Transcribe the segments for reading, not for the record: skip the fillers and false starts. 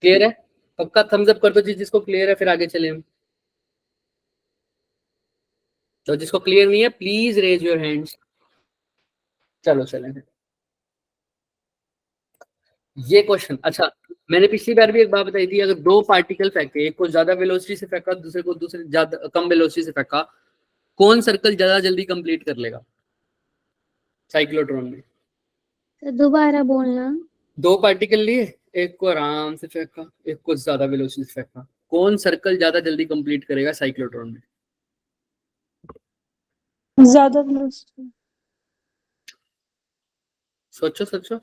Clear है? पक्का Thums up कर दो जिसको क्लियर है, फिर आगे चले हम। तो जिसको क्लियर नहीं है प्लीज रेज योर हैंड्स। चलो चलें। ये क्वेश्चन अच्छा, मैंने पिछली बार भी एक बात बताई थी, अगर दो पार्टिकल फेंके, एक को ज्यादा वेलोसिटी से फेंका, दूसरे को दूसरे ज्यादा कम वेलोसिटी से फेंका, कौन सर्कल ज्यादा जल्दी कंप्लीट कर लेगा साइक्लोट्रॉन में? तो दोबारा बोलना। दो पार्टिकल लिए, एक को आराम से फेंका, एक को ज्यादा वेलोसिटी से फेंका, कौन सर्कल ज्यादा जल्दी कंप्लीट करेगा साइक्लोट्रॉन में? ज्यादा वेलोसिटी। सोचो सोचो।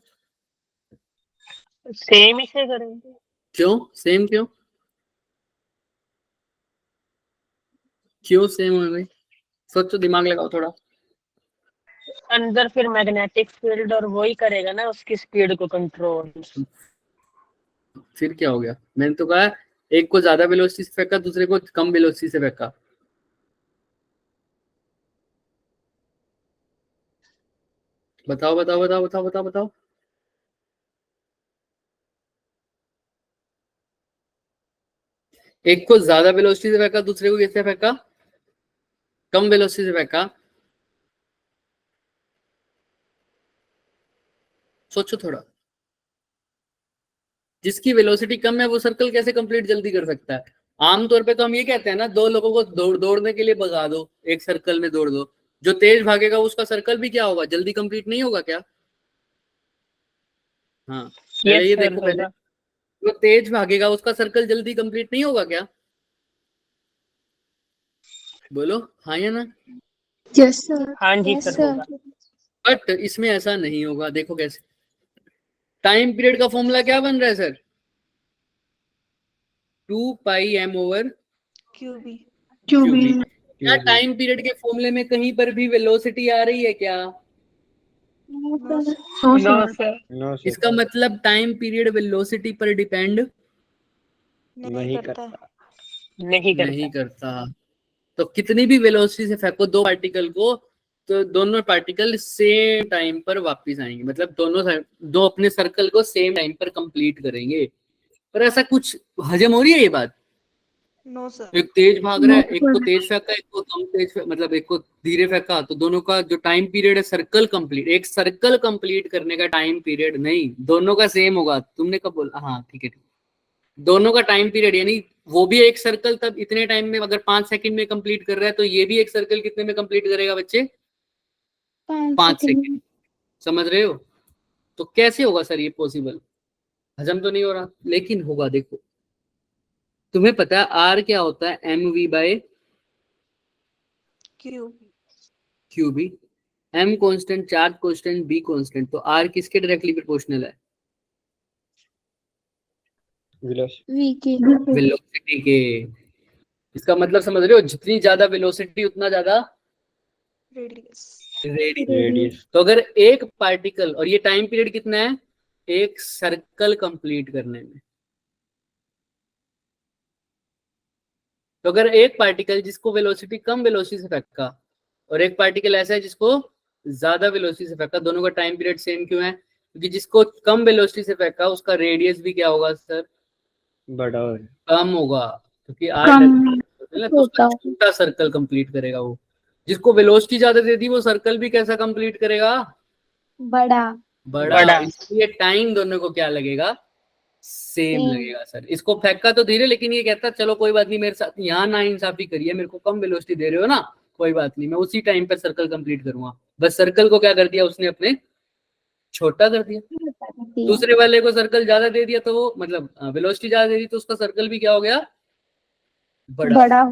सेम ही से करेंगे। क्यों सेम? क्यों क्यों सेम हो भाई? सोचो, दिमाग लगाओ थोड़ा। अंदर फिर मैग्नेटिक फील्ड और वही करेगा ना उसकी स्पीड को कंट्रोल। फिर क्या हो गया? मैंने तो कहा एक को ज्यादा वेलोसिटी से फेंका, दूसरे को कम वेलोसिटी से फेंका। बताओ बताओ बताओ बताओ बताओ बताओ। एक को ज्यादा वेलोसिटी से फेंका, दूसरे को कैसे फेंका? कम वेलोसिटी से फेंका। सोचो थोड़ा। जिसकी वेलोसिटी कम है वो सर्कल कैसे कंप्लीट जल्दी कर सकता है? आमतौर पे तो हम ये कहते हैं ना, दो लोगों को दौड़ने के लिए भगा दो, एक सर्कल में दौड़ दो, जो तेज भागेगा उसका सर्कल भी क्या होगा, जल्दी कंप्लीट नहीं होगा क्या? हाँ, पहले ये देखो, पहले जो तेज भागेगा उसका सर्कल जल्दी कंप्लीट नहीं होगा क्या? बोलो हाँ या ना। Yes sir. हाँ जी सर होगा। बट इसमें ऐसा नहीं होगा, देखो कैसे। टाइम पीरियड का फॉर्मूला क्या बन रहा है सर? 2πm/क्यूबी। क्या टाइम पीरियड के फॉर्मूले में कहीं पर भी वेलोसिटी आ रही है क्या? No sir. इसका मतलब टाइम पीरियड वेलोसिटी पर डिपेंड नहीं करता। नहीं करता। तो कितनी भी वेलोसिटी से फेंको दो पार्टिकल को, तो दोनों पार्टिकल सेम टाइम पर वापस आएंगे, मतलब दो अपने सर्कल को सेम टाइम पर कंप्लीट करेंगे। पर ऐसा कुछ हजम हो रही है ये बात? No sir. एक तेज भाग रहा है, एक को तेज फेंका, एक को कम तेज मतलब एक को धीरे फेंका, तो दोनों का जो टाइम पीरियड है सर्कल कंप्लीट, एक सर्कल कंप्लीट करने का टाइम पीरियड नहीं, दोनों का सेम होगा। तुमने कब बोला? हाँ ठीक है ठीक। दोनों का टाइम पीरियड, यानी वो भी एक सर्कल तब इतने टाइम में, अगर 5 सेकंड में कंप्लीट कर रहा है, तो ये भी एक सर्कल कितने में कंप्लीट करेगा बच्चे? 5 सेकंड। समझ रहे हो? तो कैसे होगा सर ये पॉसिबल? हजम तो नहीं हो रहा, लेकिन होगा। देखो, तुम्हें पता है आर क्या होता है? mv/क्यूबी। m constant, charge constant, b constant, तो आर किसके डायरेक्टली प्रोपोर्शनल है? वेलोसिटी के। इसका मतलब समझ रहे हो, जितनी ज्यादा वेलोसिटी उतना ज्यादा रेडियस। तो अगर एक पार्टिकल, और ये टाइम पीरियड कितना है एक सर्कल कंप्लीट करने में, तो अगर एक पार्टिकल जिसको वेलोसिटी कम वेलोसिटी से फेंका, और एक पार्टिकल ऐसा है जिसको ज्यादा वेलोसिटी से फेंका, दोनों का टाइम पीरियड सेम क्यों है? क्योंकि जिसको कम वेलोसिटी से फेंका उसका रेडियस भी क्या होगा सर? बड़ा कम होगा, क्योंकि तो उसका छोटा सर्कल कंप्लीट करेगा वो। जिसको वेलोसिटी ज्यादा दे दी वो सर्कल भी कैसा कंप्लीट करेगा? बड़ा। इसलिए टाइम दोनों को क्या लगेगा? सेम लगेगा सर। इसको फेंका तो धीरे, लेकिन ये कहता चलो कोई बात नहीं, मेरे साथ यहाँ ना इंसाफी करिए, मेरे को कम वेलोसिटी दे रहे हो ना, कोई बात नहीं, मैं उसी टाइम पर सर्कल कंप्लीट करूंगा। बस सर्कल को क्या कर दिया उसने? अपने छोटा कर दिया। दूसरे वाले को सर्कल ज्यादा दे दिया, तो वो मतलब वेलोसिटी ज्यादा दे दी, तो उसका सर्कल भी क्या हो गया? बड़ा।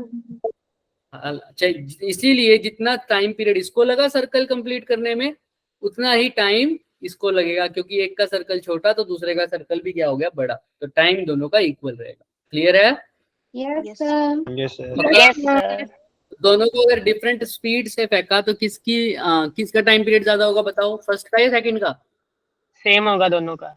अच्छा, इसीलिए जितना टाइम पीरियड इसको लगा सर्कल कंप्लीट करने में, उतना ही टाइम इसको लगेगा, क्योंकि एक का सर्कल छोटा तो दूसरे का सर्कल भी क्या हो गया? बड़ा। तो टाइम दोनों का इक्वल रहेगा। क्लियर है? Yes sir. दोनों को अगर डिफरेंट स्पीड से फेंका तो किसका टाइम पीरियड ज्यादा होगा बताओ? फर्स्ट का या सेकंड का? सेम होगा दोनों का।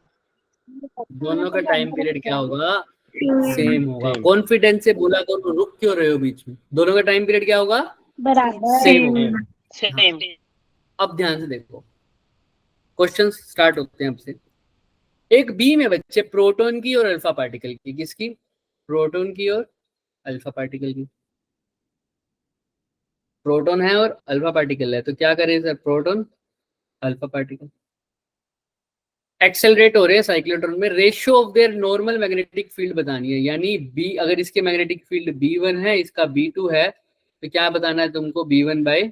दोनों का टाइम पीरियड क्या होगा? सेम होगा। कॉन्फिडेंस से बोला करो, रुक क्यों रहे हो बीच में? दोनों का टाइम पीरियड क्या होगा? सेम होगा। सेम। अब ध्यान से देखो, क्वेश्चन स्टार्ट होते हैं अब से। एक बी में बच्चे प्रोटॉन की और अल्फा पार्टिकल की, किसकी? प्रोटॉन की और अल्फा पार्टिकल की। प्रोटॉन है और अल्फा पार्टिकल है, तो क्या करें sir? Proton alpha particle accelerate हो रहे हैं साइक्लोट्रॉन में, ratio of their normal magnetic field बतानी है। यानी बी, अगर इसके मैग्नेटिक फील्ड B1 है, इसका B2 है, तो क्या बताना है तुमको? B1 bye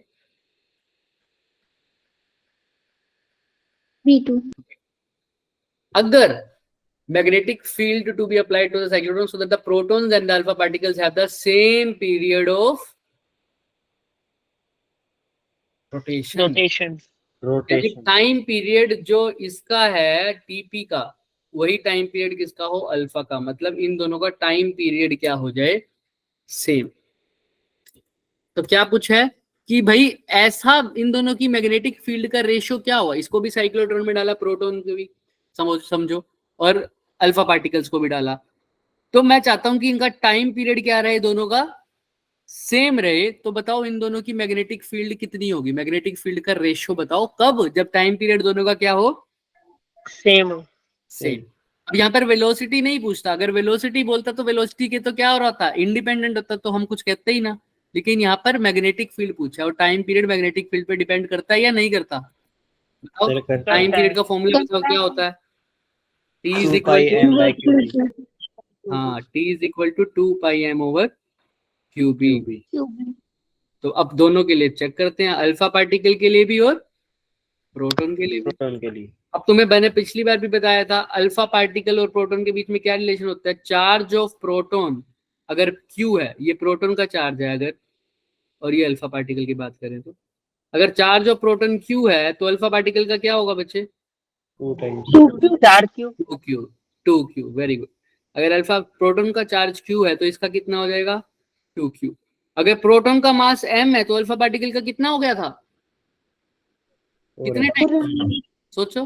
B2. अगर magnetic field to be applied to the cyclotron so that the protons and the alpha particles have the same period of rotation. Rotation. Time period जो इसका है TP का, वही टाइम पीरियड किसका हो? Alpha का। मतलब इन दोनों का टाइम पीरियड क्या हो जाए? सेम। तो क्या पूछा है कि भाई ऐसा इन दोनों की मैग्नेटिक फील्ड का रेशियो क्या हुआ? इसको भी साइक्लोट्रॉन में डाला, प्रोटॉन को भी समझो, और अल्फा पार्टिकल्स को भी डाला। तो मैं चाहता हूं कि इनका टाइम पीरियड क्या रहे? दोनों का सेम रहे। तो बताओ इन दोनों की मैग्नेटिक फील्ड कितनी होगी? मैग्नेटिक फील्ड का रेशियो बताओ कब? जब टाइम पीरियड दोनों का क्या हो? सेम। अब यहाँ पर वेलोसिटी नहीं पूछता। अगर वेलोसिटी बोलता तो वेलोसिटी के तो क्या हो रहा था? इंडिपेंडेंट होता, तो हम कुछ कहते ही ना। लेकिन यहाँ पर मैग्नेटिक फील्ड पूछा, और टाइम पीरियड मैग्नेटिक फील्ड पे डिपेंड करता है या नहीं करता? बताओ टाइम पीरियड का फॉर्मूला बताओ क्या होता है? T is equal to, हाँ, T is equal to 2 pi m over QB। तो अब दोनों के लिए चेक करते हैं, अल्फा पार्टिकल के लिए भी और प्रोटॉन के लिए भी। अब तुम्हें मैंने पिछली बार भी बताया था, अल्फा पार्टिकल और प्रोटॉन के बीच में क्या रिलेशन होता है? चार्ज ऑफ प्रोटॉन अगर Q है, ये प्रोटॉन का चार्ज है अगर, और ये अल्फा पार्टिकल की बात करें तो, अगर चार्ज ऑफ प्रोटॉन Q है तो अल्फा पार्टिकल का क्या होगा बच्चे? 2Q। Very good. अगर अल्फा प्रोटॉन का चार्ज Q है तो इसका कितना हो जाएगा? 2Q। अगर प्रोटॉन का मास m है तो अल्फा पार्टिकल का कितना हो गया था? कितने टाइम्स? सोचो।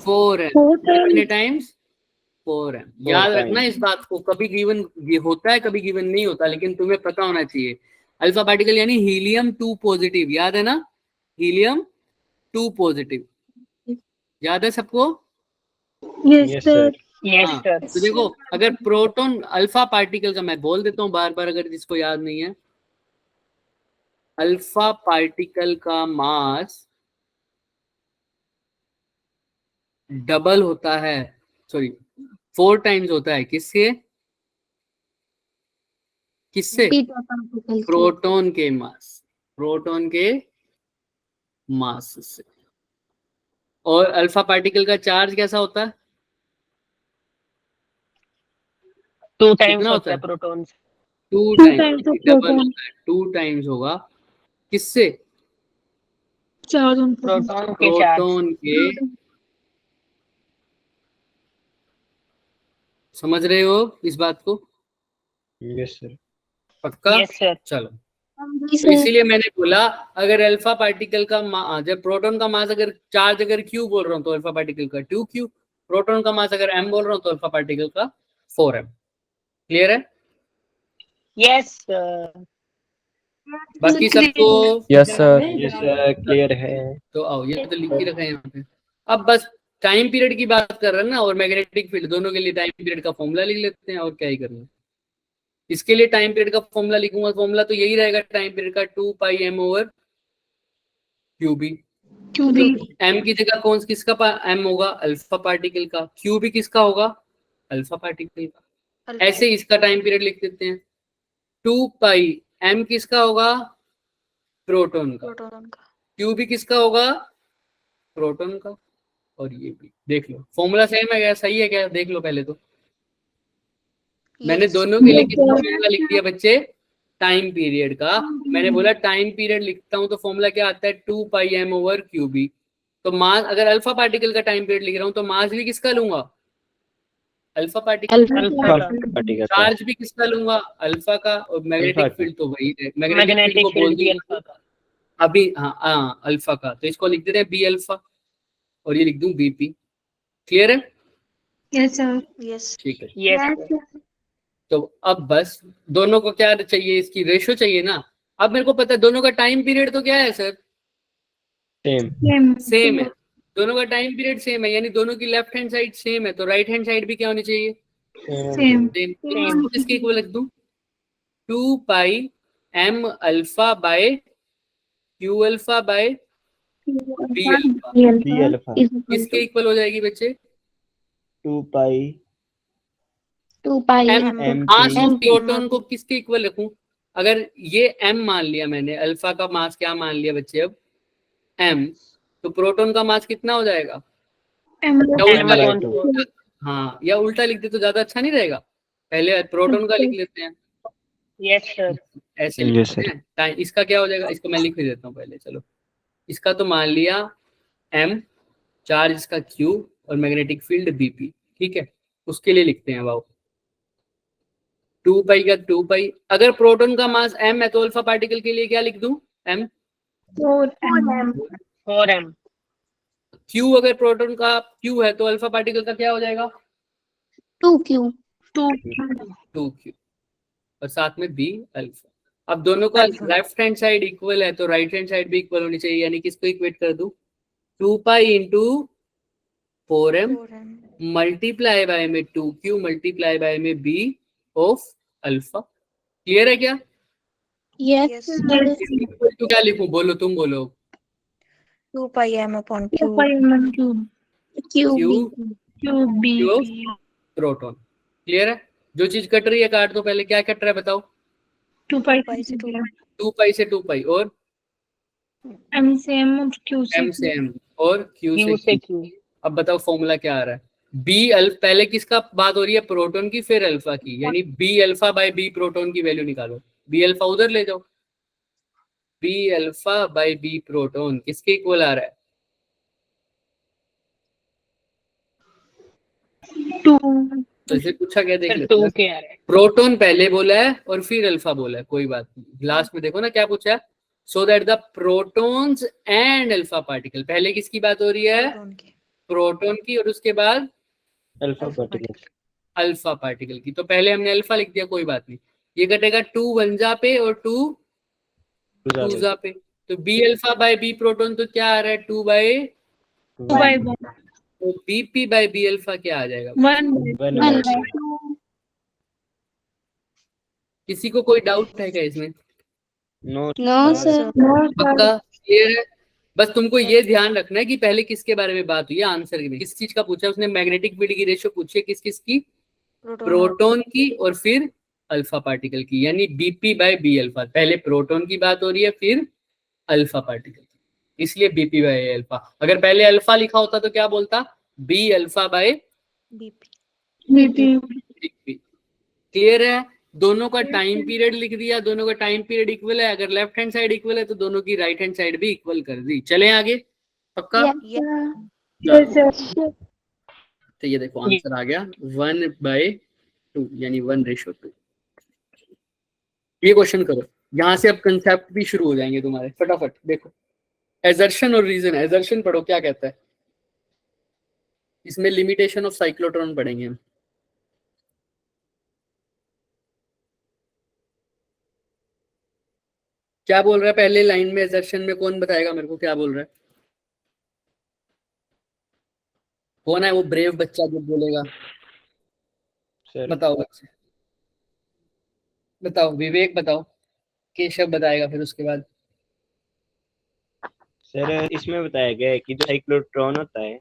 4m। कितने टाइम्स? 4m। याद रखना इस बात को, कभी गिवन ये होता है, कभी गिवन नहीं होता, लेकिन तुम्हें पता होना चाहिए। अल्फा पार्टिकल यानी हीलियम 2 पॉजिटिव, याद है ना? हीलियम 2 पॉजिटिव, याद है सबको? Yes, sir. Yes sir. तो देखो, अगर प्रोटॉन अल्फा पार्टिकल का, मैं बोल देता हूँ बार बार अगर जिसको याद नहीं है, अल्फा पार्टिकल का मास डबल होता है, सॉरी 4 टाइम्स होता है। किससे? Beta particle. प्रोटॉन के मास, प्रोटॉन के मास से। और अल्फा पार्टिकल का चार्ज कैसा होता है? 2 टाइम्स कितना होता होता है है? Proton. 2 Two times times of double proton. होता है, 2 टाइम्स होगा। किससे? Charge on proton. प्रोटॉन के चार्ज। प्रोटॉन के। समझ रहे हो इस बात को? Yes sir. पक्का? Yes sir. चलो, जी तो सर। इसीलिए मैंने बोला, अगर अल्फा पार्टिकल का जब प्रोटॉन का मास अगर चार्ज अगर Q बोल रहा हूँ तो अल्फा पार्टिकल का 2Q, प्रोटॉन का मास अगर M बोल रहा हूँ तो अल्फा पार्टिकल का 4M। क्लियर है? Yes sir. बाकी सबको? Yes sir. Yes sir, clear है। तो आओ, ये तो लिख ही रखा है यहाँ पे। अब बस टाइम पीरियड की बात कर रहे हैं ना, और मैग्नेटिक फील्ड, दोनों के लिए टाइम पीरियड का फॉर्मूला लिख लेते हैं, और क्या ही करना है। इसके लिए टाइम पीरियड का फॉर्मूला लिखूंगा, फॉर्मूला तो यही रहेगा टाइम पीरियड का, 2 pi m over QB। m की जगह कौन किसका m होगा? अल्फा पार्टिकल का। QB किसका होगा? अल्फा पार्टिकल का। ऐसे इसका टाइम पीरियड लिख देते हैं। 2 पाई m किसका होगा? प्रोटॉन का। QB किसका होगा? प्रोटॉन का। और ये भी देख लो, फॉर्मूला सेम है क्या? सही है क्या? देख लो पहले तो। मैंने दोनों के लिए किसका फॉर्मूला लिख दिया बच्चे? टाइम पीरियड का। मैंने बोला टाइम पीरियड लिखता हूं तो फॉर्मूला क्या आता है? 2 पाई m ओवर QB। तो मास, अगर अल्फा पार्टिकल का टाइम पीरियड लिख रहा हूं तो मास भी किसका लूंगा? Alpha particle. चार्ज भी किसका लूंगा? अल्फा का। और मैग्नेटिक फील्ड तो वही है, मैग्नेटिक फील्ड को बोल दी अल्फा का अभी। हाँ अल्फा का, तो इसको लिख देते हैं B अल्फा, और ये लिख दूं BP। क्लियर है? Yes sir. यस। ठीक है। यस। तो अब बस दोनों को क्या चाहिए? इसकी रेशो चाहिए ना। अब मेरे को पता है दोनों का टाइम पीरियड तो क्या है सर? सेम। सेम है। दोनों का टाइम पीरियड सेम है, यानी दोनों की लेफ्ट हैंड साइड सेम है, तो राइट हैंड साइड भी क्या होनी चाहिए? Same same. इसको किसके इक्वल लिख दूं? 2 pi m alpha by q alpha by b alpha B alpha किसके इक्वल हो जाएगी बच्चे? 2 पाई 2 पाई m। m हाँ, p तो प्रोटॉन को किसके इक्वल रखूं? अगर ये m मान लिया मैंने, अल्फा का मास क्या मान लिया बच्चे अब? m, तो प्रोटॉन का मास कितना हो जाएगा? या उल्टा लिख दो? हाँ, या उल्टा लिख दे तो ज्यादा अच्छा नहीं रहेगा? पहले प्रोटॉन का लिख लेते हैं, यस सर। ऐसे Yes, लिख sir. लेते हैं। टाइम इसका क्या हो जाएगा? इसको मैं लिख भी देता हूँ पहले, चलो। इसका तो मान लिया m, चार्ज इसका q और मैग्नेटिक फील्ड bp, ठीक है। उसके लिए लिखते हैं वाओ 2 पाई का 2 पाई। अगर प्रोटॉन का मास m है तो अल्फा पार्टिकल के लिए क्या लिख दूं? m। 4m। q, अगर प्रोटॉन का q है तो अल्फा पार्टिकल का क्या हो जाएगा? 2q 2q, और साथ में b अल्फा। अब दोनों का लेफ्ट हैंड साइड इक्वल है तो राइट हैंड साइड भी इक्वल होनी चाहिए, यानी किसको इक्वेट कर दूं? 2 pi into 4m multiply by में 2q मल्टीप्लाई बाय में b ऑफ अल्फा। क्लियर है क्या? यस तो क्या लिखूं? बोलो, तुम बोलो। 2 pi m upon q. Cube q proton. Clear है? जो चीज कट रही है काट दो। पहले क्या कट रहा है बताओ? 2 पाई 2 से 2 2 पाई से 2 पाई, और m से m और q से m से m और q q से से q। q। अब बताओ फॉर्मूला क्या आ रहा है? बी अल्फा, पहले किसका बात हो रही है? प्रोटॉन की, फिर अल्फा की, यानी B alpha by B proton value वैल्यू निकालो। बी अल्फा उधर ले जाओ, B alpha by B proton किसके इक्वल आ रहा है? 2 तो इसे पूछा क्या, देख सर लेते 2 हैं। के आ रहा है। प्रोटॉन पहले बोला है और फिर अल्फा बोला है, कोई बात नहीं। लास्ट में देखो ना क्या पूछा है, so that the protons and alpha particle. पहले किसकी बात हो रही है? proton के प्रोटॉन की, और उसके बाद alpha alpha particle particle. Alpha particle की। तो पहले हमने अल्फा लिख दिया, कोई बात नहीं। ये कटेगा 2 1 पे और 2 2 पे, तो B alpha by B proton तो क्या आ रहा है? 2 बाय, 2/1 तो बीपी बाय बी अल्फा क्या आ जाएगा? 1/2 किसी को कोई डाउट है क्या इसमें? नो नो सर पक्का क्लियर है? बस तुमको ये ध्यान रखना है कि पहले किसके बारे में बात हुई है, आंसर में किस चीज का पूछा है उसने? मैग्नेटिक फील्ड की रेशियो पूछी है, किस किस की? Proton. प्रोटॉन की और फिर अल्फा पार्टिकल की, यानी बीपी बाय बी अल्फा। पहले प्रोटॉन की बात हो रही है, फिर अल्फा पार्टिकल की, इसलिए बीपी बाय अल्फा। अगर पहले अल्फा लिखा होता तो क्या बोलता? B alpha by BP. BP. Clear है? दोनों का टाइम पीरियड लिख दिया, दोनों का टाइम पीरियड इक्वल है। अगर लेफ्ट हैंड साइड इक्वल है तो दोनों की राइट हैंड साइड भी इक्वल कर दी। चलें आगे? पक्का? तो ये देखो आंसर आ गया 1/2, यानी 1:2। ये क्वेश्चन करो, यहाँ से अब कंसेप्ट भी शुरू हो जाएंगे तुम्हारे। फटाफट देखो, एजर्शन और रीजन। एजर्शन पढ़ो क्या कहता है इसमें। लिमिटेशन ऑफ साइक्लोट्रॉन पढ़ेंगे हम। क्या बोल रहा है पहले लाइन में? एजर्शन में कौन बताएगा मेरे को क्या बोल रहा है? कौन है वो ब्रेव बच्चा जो बोलेगा? सर बताओ बच्चे, बताओ। विवेक बताओ, केशव बताएगा फिर उसके बाद। सर इसमें बताया गया है कि जो साइक्लोट्रॉन होता है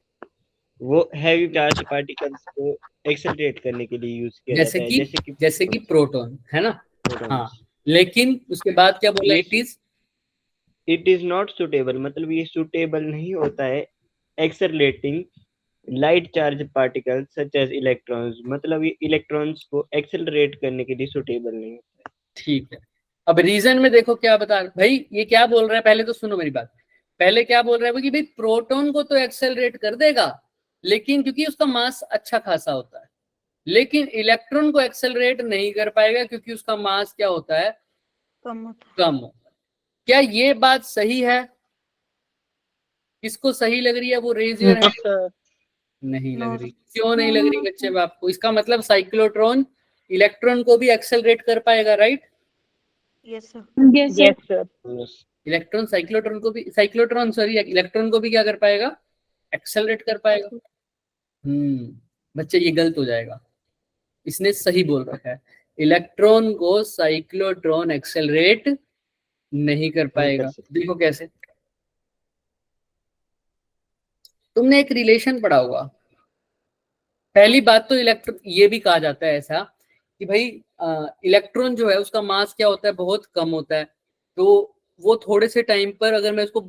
वो हैवी चार्ज पार्टिकल्स को एक्सेलरेट करने के लिए यूज किया जाता है, जैसे कि प्रोटॉन है ना। प्रोटॉन। हाँ, लेकिन उसके बाद क्या बोला? इट इज नॉट सुटेबल, मतलब ये सुटेबल नहीं होता है accelerating light charge particles such as electrons, मतलब ये इलेक्ट्रॉन्स को एक्सेलरेट करने के लिए सुटेबल नहीं होता है। ठीक है। अब रीजन में देखो क्या बता भाई, ये क्या बोल रहा है? पहले तो सुनो मेरी बात। पहले क्या बोल रहा है वो कि भाई प्रोटॉन को तो एक्सेलरेट कर देगा, लेकिन क्योंकि उसका मास अच्छा खासा होता है, लेकिन इलेक्ट्रॉन को एक्सेलरेट नहीं कर पाएगा क्योंकि उसका मास क्या होता है? कम होता कम होता है। क्या ये बात सही है? किसको सही लग रही है वो रेज योर हैंड। सर नहीं लग No. रही। क्यों नहीं लग रही बच्चे आपको? इसका मतलब साइक्लोट्रॉन इलेक्ट्रॉन को भी एक्सेलरेट कर पाएगा, राइट? है. Yes sir. Yes sir. Electron cyclotron को भी, साइक्लोट्रॉन सॉरी इलेक्ट्रॉन को भी क्या कर पाएगा? एक्सेलरेट कर पाएगा? बच्चे ये गलत हो जाएगा, इसने सही बोल रखा है, इलेक्ट्रॉन को साइक्लोट्रॉन एक्सेलरेट नहीं कर पाएगा। सकते। देखो कैसे, तुमने एक रिलेशन पढ़ा होगा। पहली बात तो इलेक्ट्रॉन, ये भी कहा जाता है ऐसा कि भाई इलेक्ट्रॉन जो है उसका मास क्या होता है, बहुत कम होता है, तो वो थोड़े से टाइम पर अगर मैं उसको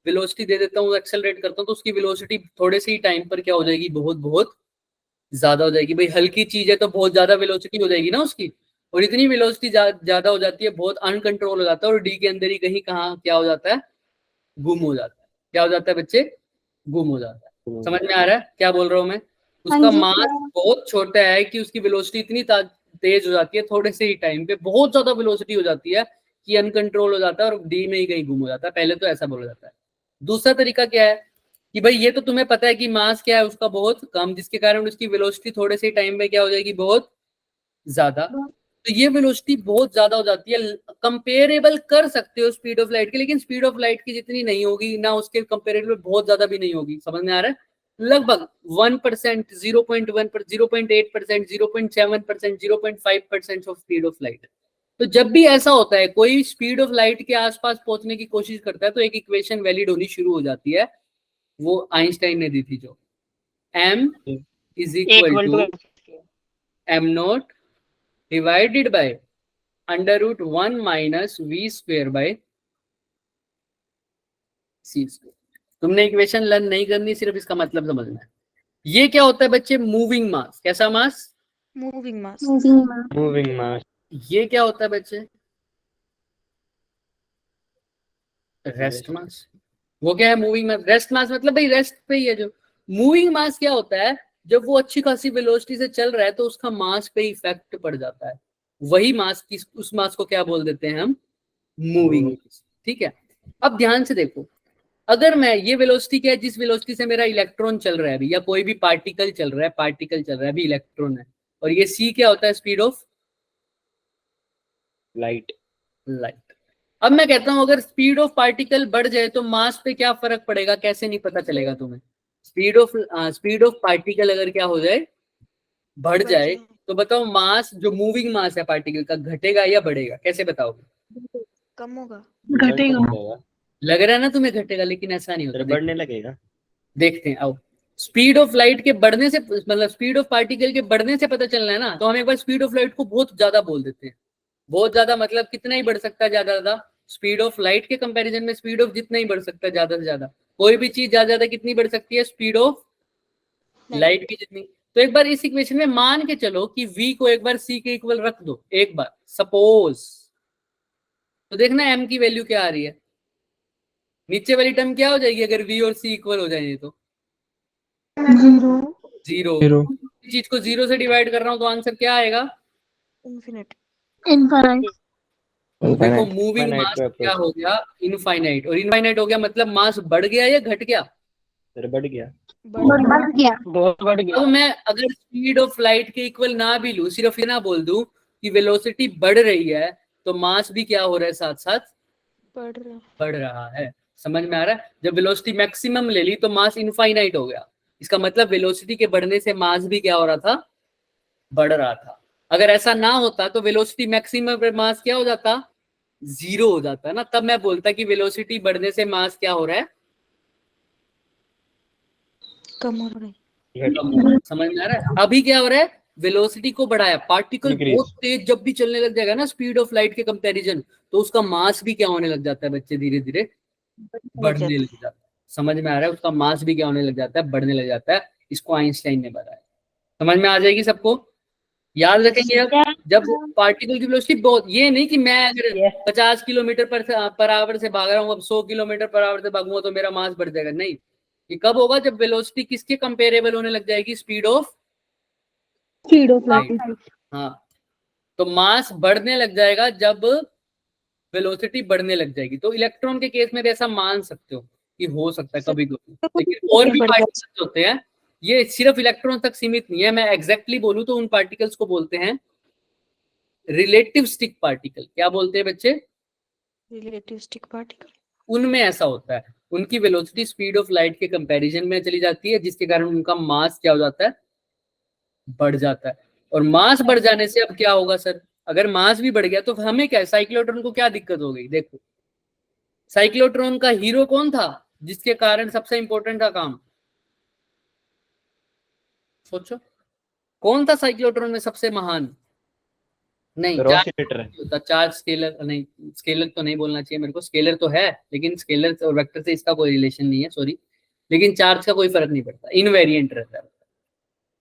वेलोसिटी दे देता हूँ, एक्सेलरेट करता हूँ, तो उसकी वेलोसिटी थोड़े से ही टाइम पर क्या हो जाएगी, बहुत बहुत ज्यादा हो जाएगी। भाई हल्की चीज है तो बहुत ज्यादा वेलोसिटी हो जाएगी ना उसकी, और इतनी वेलोसिटी ज्यादा हो जाती है, बहुत अनकंट्रोल हो जाता है, और डी के अंदर ही कहीं कहाँ क्या हो जाता है, गुम हो जाता है। क्या हो जाता है बच्चे, गुम हो जाता है। समझ में आ रहा है क्या बोल रहा हूँ मैं? उसका मास बहुत छोटा है कि उसकी वेलोसिटी इतनी तेज हो जाती है, थोड़े से ही टाइम पे बहुत ज्यादा वेलोसिटी हो जाती है कि अनकंट्रोल हो जाता है और डी में ही कहीं गुम हो जाता है। पहले तो ऐसा बोला जाता है। दूसरा तरीका क्या है कि भाई ये तो तुम्हें पता है कि मास क्या है उसका, बहुत कम, जिसके कारण उसकी वेलोसिटी थोड़े से टाइम में क्या हो जाएगी, बहुत ज्यादा। तो ये वेलोसिटी बहुत ज्यादा हो जाती है, कंपेरेबल कर सकते हो स्पीड ऑफ लाइट के, लेकिन स्पीड ऑफ लाइट की जितनी नहीं होगी ना, उसके कंपेरेबल बहुत ज्यादा भी नहीं होगी। समझ में आ रहा है? लगभग 1%, 0.1%, 0.8%, 0.7%, 0.5% ऑफ स्पीड ऑफ लाइट। तो जब भी ऐसा होता है, कोई स्पीड ऑफ लाइट के आसपास पहुंचने की कोशिश करता है, तो एक इक्वेशन वैलिड होनी शुरू हो जाती है, वो आइंस्टाइन ने दी थी, जो m is equal to m not divided by √1 minus v square by c square. तुमने इक्वेशन लर्न नहीं करनी, सिर्फ इसका मतलब समझना है। ये क्या होता है बच्चे, मूविंग मास। कैसा मास? मूविंग मास। मूविंग मास। ये क्या होता है बच्चे, रेस्ट मास। वो क्या है, मूविंग मास। रेस्ट मास मतलब भाई रेस्ट पे ही है। जो मूविंग मास क्या होता है, जब वो अच्छी खासी वेलोसिटी से चल रहा है तो उसका मास पे इफेक्ट पड़ जाता है, वही मास की, उस मास को क्या बोल देते हैं हम, मूविंग मास। ठीक है, अब ध्यान से देखो, अगर मैं ये वेलोसिटी क्या है, जिस वेलोसिटी से मेरा इलेक्ट्रॉन चल रहा है अभी, या कोई भी पार्टिकल चल रहा है, अभी इलेक्ट्रॉन है, और ये c क्या होता है, स्पीड ऑफ लाइट। अब मैं कहता हूं अगर स्पीड ऑफ पार्टिकल बढ़ जाए तो मास पे क्या फर्क पड़ेगा, कैसे नहीं पता चलेगा तुम्हें? स्पीड ऑफ पार्टिकल अगर क्या हो जाए, बढ़ जाए, तो बताओ मास, जो मूविंग मास है पार्टिकल का, घटेगा या बढ़ेगा, कैसे बताओगे? कम होगा। घटेगा। लग रहा है ना तुम्हें घटेगा, लेकिन ऐसा नहीं होता। बढ़ने लगेगा। देखते हैं, आओ। स्पीड ऑफ लाइट के बढ़ने से, मतलब स्पीड ऑफ पार्टिकल के बढ़ने से पता चलना है ना, तो हम एक बार स्पीड ऑफ लाइट को बहुत ज्यादा बोल देते हैं। बहुत ज्यादा मतलब कितना ही बढ़ सकता है, ज्यादा ज्यादा स्पीड ऑफ लाइट के कंपैरिजन में स्पीड ऑफ जितना ही बढ़ सकता है, ज्यादा से ज्यादा कोई भी चीज ज्यादा ज्यादा कितनी बढ़ सकती है, स्पीड ऑफ लाइट की जितनी। तो एक बार इस इक्वेशन में मान के चलो कि v को एक बार c के इक्वल रख दो, एक बार सपोज, तो देखना m की वैल्यू क्या आ रही है। नीचे वाली टर्म क्या हो जाएगी अगर v और c इक्वल हो जाएंगे, तो जीरो। चीज को जीरो से डिवाइड कर रहा हूं तो आंसर क्या आएगा, इन्फिनिट। देखो मूविंग मास क्या हो गया, इनफाइनाइट, और इनफाइनाइट हो गया मतलब मास बढ़ गया या घट गया, बढ़ गया। बहुत बढ़ गया। अब मैं अगर स्पीड ऑफ लाइट के इक्वल ना भी लूं, सिर्फ ये ना बोल दूं कि वेलोसिटी बढ़ रही है, तो मास भी क्या हो रहा है, साथ साथ बढ़ रहा है। समझ में आ रहा है? जब वेलोसिटी मैक्सिमम ले ली तो मास इनफाइनाइट हो गया, इसका मतलब वेलोसिटी के बढ़ने से मास भी क्या हो रहा था, बढ़ रहा था। अगर ऐसा ना होता तो वेलोसिटी मैक्सिमम पर मास क्या हो जाता, जीरो हो जाता ना, तब मैं बोलता कि वेलोसिटी बढ़ने से मास क्या हो रहा है, कम हो रहा है। समझ में आ रहा है? अभी क्या हो रहा है, वेलोसिटी को बढ़ाया, पार्टिकल बहुत तेज जब भी चलने लग जाएगा ना स्पीड ऑफ लाइट के कंपैरिजन, तो उसका मास भी क्या होने लग जाता है बच्चे, धीरे धीरे बढ़ने लग जाता है। समझ में आ रहा है? उसका मास भी क्या होने लग जाता है, बढ़ने लग जाता है। इसको आइंस्टाइन ने बताया। समझ में आ जाएगी सबको? याद रखेंगे अब, जब पार्टिकल की वेलोसिटी बहुत, ये नहीं कि मैं अगर 50 किलोमीटर पर आवर से भाग रहा हूँ, अब 100 किलोमीटर पर आवर से भागूंगा तो मेरा मास बढ़ जाएगा, नहीं। ये कब होगा, जब वेलोसिटी किसके कंपेरेबल होने लग जाएगी, स्पीड ऑफ लाइट। हाँ, तो मास बढ़ने लग जाएगा जब वेलोसिटी बढ़ने लग जाएगी। तो इलेक्ट्रॉन के केस में भी ऐसा मान सकते हो कि हो सकता है कभी कभी, लेकिन और भी पार्टिकल्स होते हैं, ये सिर्फ इलेक्ट्रॉन तक सीमित नहीं है। मैं एग्जैक्टली बोलूं तो उन पार्टिकल्स को बोलते हैं रिलेटिव स्टिक पार्टिकल। क्या बोलते हैं बच्चे, रिलेटिविस्टिक पार्टिकल। उनमें ऐसा होता है, उनकी वेलोसिटी स्पीड ऑफ लाइट के कंपैरिजन में चली जाती है, जिसके कारण उनका मास क्या हो जाता है, बढ़ जाता है। और मास बढ़ जाने से अब क्या होगा सर, अगर मास भी बढ़ गया तो हमें क्या, साइक्लोट्रॉन को क्या दिक्कत हो गई, देखो साइक्लोट्रॉन का हीरो कौन था, जिसके कारण सबसे इंपॉर्टेंट था काम, सोचो कौन था साइक्लोट्रॉन में सबसे महान, नहीं सर चार्ज ऑसिलेटर होता, चार्ज स्केलर नहीं, स्केलर तो नहीं बोलना चाहिए मेरे को, स्केलर तो है लेकिन स्केलर और वेक्टर से इसका कोई रिलेशन नहीं है, सॉरी, लेकिन चार्ज का कोई फर्क नहीं पड़ता, इनवेरिएंट रहता है,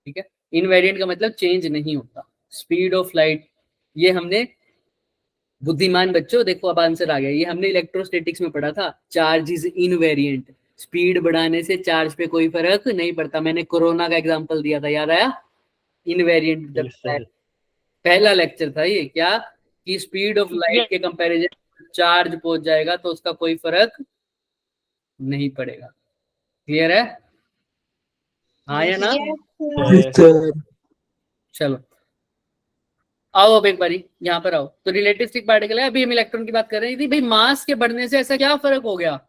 ठीक है। इनवेरिएंट का मतलब चेंज नहीं होता, स्पीड ऑफ लाइट, ये हमने बुद्धिमान बच्चों देखो अब आंसर आ गया, ये हमने इलेक्ट्रोस्टैटिक्स में पढ़ा था, चार्ज इज इनवेरिएंट, स्पीड बढ़ाने से चार्ज पे कोई फर्क नहीं पड़ता, मैंने कोरोना का एग्जांपल दिया था, याद आया, इनवेरिएंट जब सर पहला लेक्चर था ये, क्या कि स्पीड ऑफ लाइट के कंपैरिजन चार्ज पहुंच जाएगा तो उसका कोई फर्क नहीं पड़ेगा, क्लियर है, हाँ या ना, चलो आओ अब एक बारी यहाँ पर आओ, तो रिलेटिविस्टिक पार्टिकल है, अभी हम इलेक्ट्रॉन की बात कर रही थी, भाई मास के बढ़ने से ऐसा क्या फर्क हो गया,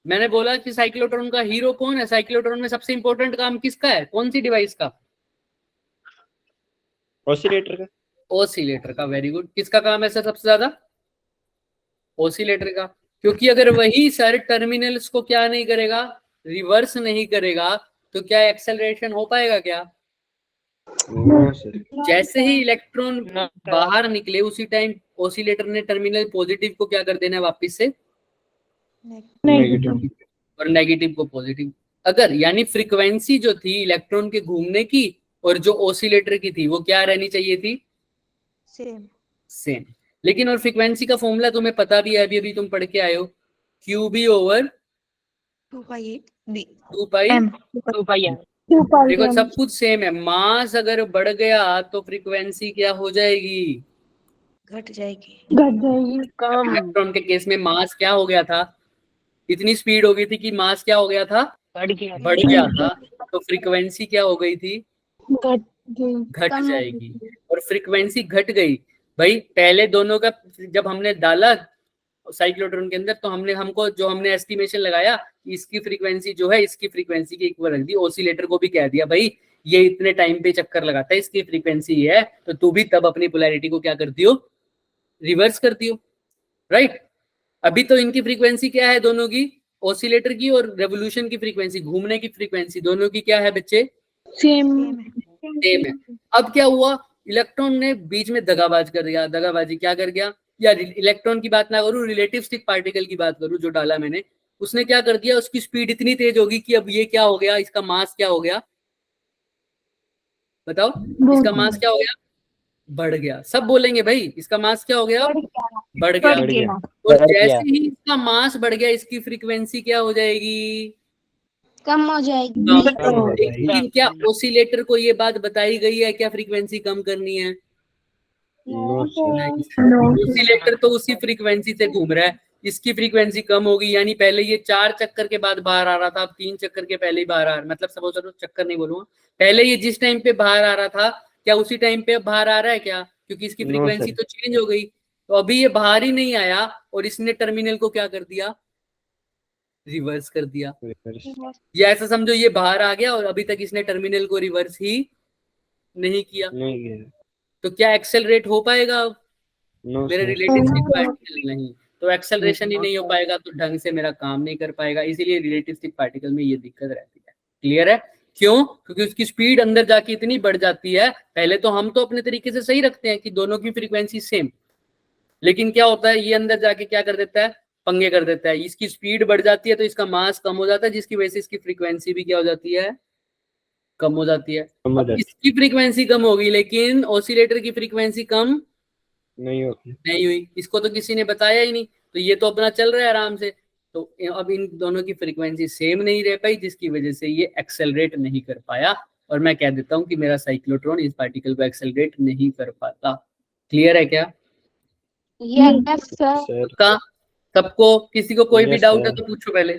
मैंने बोला कि साइक्लोट्रॉन का हीरो कौन है, साइक्लोट्रॉन में सबसे इंपॉर्टेंट काम किसका है, कौन सी डिवाइस का, ऑसिलेटर का ओसिलेटर का, वेरी गुड, किसका काम है सर सबसे ज्यादा, ओसिलेटर का, क्योंकि अगर वही सर टर्मिनल्स को क्या नहीं करेगा, रिवर्स नहीं करेगा, तो क्या एक्सेलरेशन हो पाएगा क्या, नो सर जैसे ही इलेक्ट्रॉन ना बाहर निकले उसी टाइम ओसिलेटर ने टर्मिनल पॉजिटिव को क्या कर देना है वापस से, नेगेटिव और नेगेटिव को पॉजिटिव, अगर यानी फ्रीक्वेंसी जो थी इलेक्ट्रॉन के घूमने की और जो ओसिलेटर की थी वो क्या रहनी चाहिए थी, सेम सेम, लेकिन और फ्रीक्वेंसी का फॉर्मूला तुम्हें पता भी है, अभी अभी तुम पढ़ के आए हो, Q B over 2 B 2 pi, M 2 pi R देखो सब कुछ सेम है, मास अगर बढ़ गया तो फ्रीक्वेंसी क्या हो जाएगी, घट जाएगी। घट जाएगी। कम इलेक्ट्रॉन के केस में मास क्या हो गया था, इतनी स्पीड हो गई थी कि मास क्या हो गया था, बढ़ गया बढ़ गया था, तो फ्रीक्वेंसी क्या हो गई थी, घट गई। घट जाएगी, और फ्रीक्वेंसी घट गई, भाई पहले दोनों का जब हमने डाला साइक्लोट्रॉन के अंदर तो हमने एस्टिमेशन लगाया कि इसकी फ्रीक्वेंसी जो है इसकी फ्रीक्वेंसी के इक्वल रख दी, ओसिलेटर को भी कह दिया भाई ये इतने टाइम पे चक्कर लगाता है, इसकी फ्रीक्वेंसी ये है, तो तू भी तब अपनी पोलैरिटी को क्या करती हो, रिवर्स करती हो, राइट। अभी तो इनकी फ्रीक्वेंसी क्या है दोनों की, ओसिलेटर की और रेवोल्यूशन की फ्रीक्वेंसी, घूमने की फ्रीक्वेंसी दोनों की क्या है बच्चे, सेम सेम है। अब क्या हुआ, इलेक्ट्रॉन ने बीच में दगाबाज कर दिया, दगाबाजी क्या कर गया, या इलेक्ट्रॉन की बात ना करूं, रिलेटिविस्टिक पार्टिकल की बात करूं जो डाला मैंने, उसने क्या कर दिया, उसकी स्पीड इतनी तेज होगी कि अब ये क्या हो गया, इसका मास क्या हो गया, बताओ, इसका मास क्या हो गया, बढ़ गया, सब बोलेंगे भाई इसका मास क्या हो गया, बढ़ गया, बढ़ गया। और जैसे ही इसका मास बढ़ गया इसकी फ्रीक्वेंसी क्या हो जाएगी, कम हो जाएगी। कम हो जाएगी। लेकिन क्या ओसिलेटर को ये बात बताई गई है क्या फ्रीक्वेंसी कम करनी है, नो सर ओसिलेटर तो उसी फ्रीक्वेंसी से घूम रहा है, इसकी फ्रीक्वेंसी कम होगी, यानी पहले ये 4 चक्कर के बाद बाहर आ रहा था, अब 3 चक्कर के पहले ही बाहर आ रहा है, मतलब सपोज करो चक्कर नहीं बोलूंगा, पहले ये जिस टाइम पे बाहर आ रहा था क्या उसी टाइम पे अब बाहर आ रहा है क्या, क्योंकि इसकी No, फ्रीक्वेंसी sir. तो चेंज हो गई, तो अभी ये बाहर ही नहीं आया और इसने टर्मिनल को क्या कर दिया, रिवर्स कर दिया, ये ऐसा समझो ये बाहर आ गया और अभी तक इसने टर्मिनल को रिवर्स ही नहीं किया, नहीं गया तो क्या एक्सेलरेट हो पाएगा अब, नो मेरे सर रिलेटिविस्टिक पार्टिकल नहीं, तो एक्सेलरेशन ही नहीं हो पाएगा तो ढंग से मेरा काम नहीं कर पाएगा, इसीलिए रिलेटिविस्टिक पार्टिकल में ये दिक्कत रहती है, क्लियर है, क्यों, क्योंकि उसकी स्पीड अंदर जाके इतनी बढ़ जाती है, पहले तो हम तो अपने तरीके से सही रखते हैं कि दोनों की फ्रीक्वेंसी सेम, लेकिन क्या होता है ये अंदर जाके क्या कर देता है, पंगे कर देता है, इसकी स्पीड बढ़ जाती है तो इसका मास कम हो जाता है, जिसकी वजह से इसकी फ्रीक्वेंसी भी क्या हो जाती है, कम हो जाती है, कम हो अब जाती इसकी फ्रीक्वेंसी कम होगी लेकिन ओसिलेटर की फ्रीक्वेंसी कम नहीं होती नहीं हुई, इसको तो किसी ने बताया ही नहीं, तो ये तो अपना चल रहा है आराम से, तो अब इन दोनों की फ्रीक्वेंसी सेम नहीं रह पाई जिसकी वजह से ये एक्सेलरेट नहीं कर पाया, और मैं कह देता हूं कि मेरा साइक्लोट्रॉन इस पार्टिकल को एक्सेलरेट नहीं कर पाता, क्लियर है क्या, यस सर। सर का सबको, किसी को कोई भी Yes, डाउट है sir. तो पूछो पहले,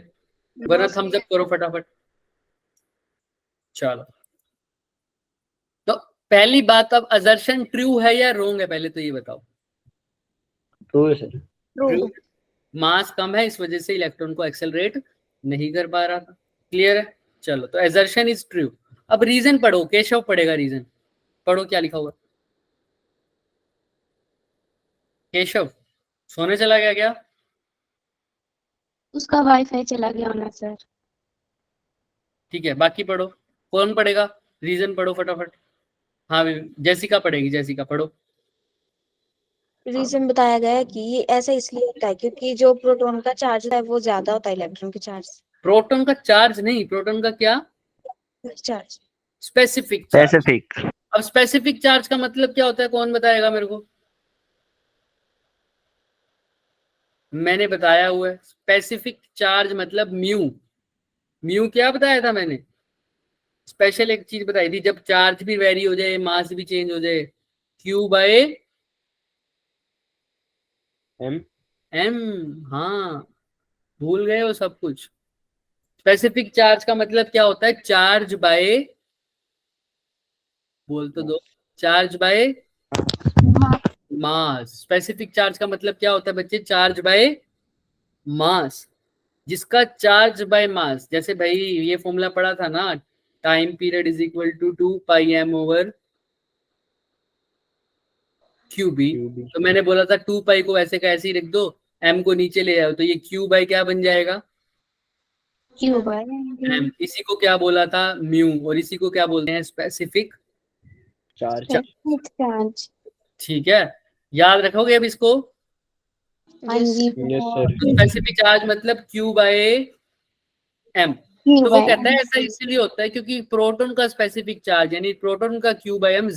वरना थम्स अप करो फटाफट, चलो। तो पहली बात, अब असर्शन ट्रू है या रोंग है, पहले तो ये बताओ, ट्रू है सर ट्रू, मास कम है, इस वजह से इलेक्ट्रॉन को एक्सेलरेट नहीं कर पा रहा था। क्लियर है? चलो, तो एजर्शन इज ट्रू। अब रीजन पढ़ो, केशव पढ़ेगा रीजन। पढ़ो क्या लिखा हुआ। केशव सोने चला गया क्या? उसका वाईफाई चला गया होना सर। ठीक है, बाकी पढ़ो। कौन पढ़ेगा? रीजन पढ़ो फटाफट। हाँ जैसिका पढ़ेगी, जैसिका पढ़ो। रीजन बताया गया है कि ये ऐसा इसलिए होता है क्योंकि जो प्रोटॉन का चार्ज है वो ज्यादा होता है इलेक्ट्रॉन के चार्ज से। प्रोटॉन का चार्ज नहीं, प्रोटॉन का क्या? Charge specific charge. स्पेसिफिक। अब स्पेसिफिक चार्ज का मतलब क्या होता है, कौन बताएगा मेरे को? मैंने बताया हुआ है, स्पेसिफिक चार्ज मतलब म्यू। म्यू क्या बताया था मैंने? स्पेशल एक चीज बताई थी, जब चार्ज भी वेरी हो जाए, मास भी चेंज हो जाए, क्यू बाय एम। एम। हाँ, भूल गए हो सब कुछ। स्पेसिफिक चार्ज का मतलब क्या होता है? चार्ज बाय, बोल तो दो, charge by mass. Specific charge का मतलब क्या होता है बच्चे? Charge by mass. जिसका चार्ज बाय मास, जैसे भाई ये फॉर्मूला पढ़ा था ना, time period is equal to 2πm over QB. तो मैंने बोला था 2π को ऐसे का ऐसे ही रख दो, m को नीचे ले आओ, तो ये q बाय क्या बन जाएगा? क्यों बाय m। इसी को क्या बोला था? म्यू। और इसी को क्या बोलते हैं? Specific charge. चार्ज। ठीक है, याद रखोगे अब इसको? हाँ जी यस सर। स्पेसिफिक चार्ज मतलब q बाय m। क्यों तो वो बाय कहता है ऐसा इसलिए होता है क्योंकि प्रोटॉन का स्पेसिफिक चार्ज यानी प्रोटॉन का q बाय m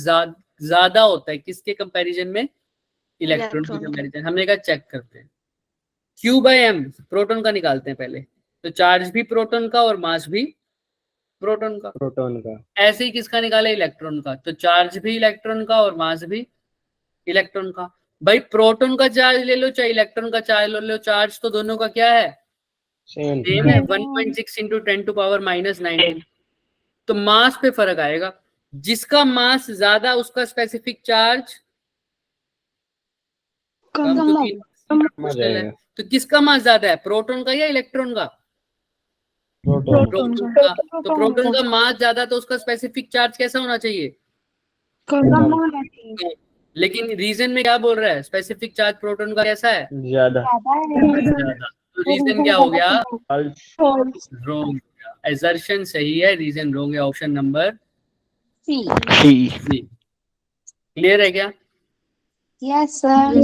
ज्यादा होता है किसके कंपैरिजन में? इलेक्ट्रॉन की इलेक्ट्रॉन के। कंपैरिजन। हमने कहा चेक करते हैं। q बाय m प्रोटॉन का निकालते हैं पहले, तो चार्ज भी प्रोटॉन का और मास भी प्रोटॉन का। प्रोटॉन का। ऐसे ही किसका निकाला? इलेक्ट्रॉन का। तो चार्ज भी इलेक्ट्रॉन का और मास भी इलेक्ट्रॉन का। भाई प्रोटॉन का चार्ज ले लो चाहे इलेक्ट्रॉन का चार्ज ले लो, चार्ज तो दोनों का क्या है? सेम। सेम है, 1.6 इंटू 10⁻⁹ तो मास पे फर्क आएगा। जिसका मास ज्यादा उसका स्पेसिफिक चार्ज कम, क्योंकि मुश्किल है। तो किसका मास ज्यादा है, प्रोटॉन का या इलेक्ट्रॉन का? प्रोटॉन। प्रोटॉन का। तो प्रोटॉन का मास ज्यादा तो उसका स्पेसिफिक चार्ज कैसा होना चाहिए? लेकिन रीजन में क्या बोल रहा है? स्पेसिफिक चार्ज प्रोटॉन का कैसा है? ज्यादा। ज्यादा। तो रीजन क्या हो गया? फॉल्स। रॉन्ग। एजर्शन सही है, रीजन रॉन्ग है। Option number C. C. Clear है क्या? Yes sir.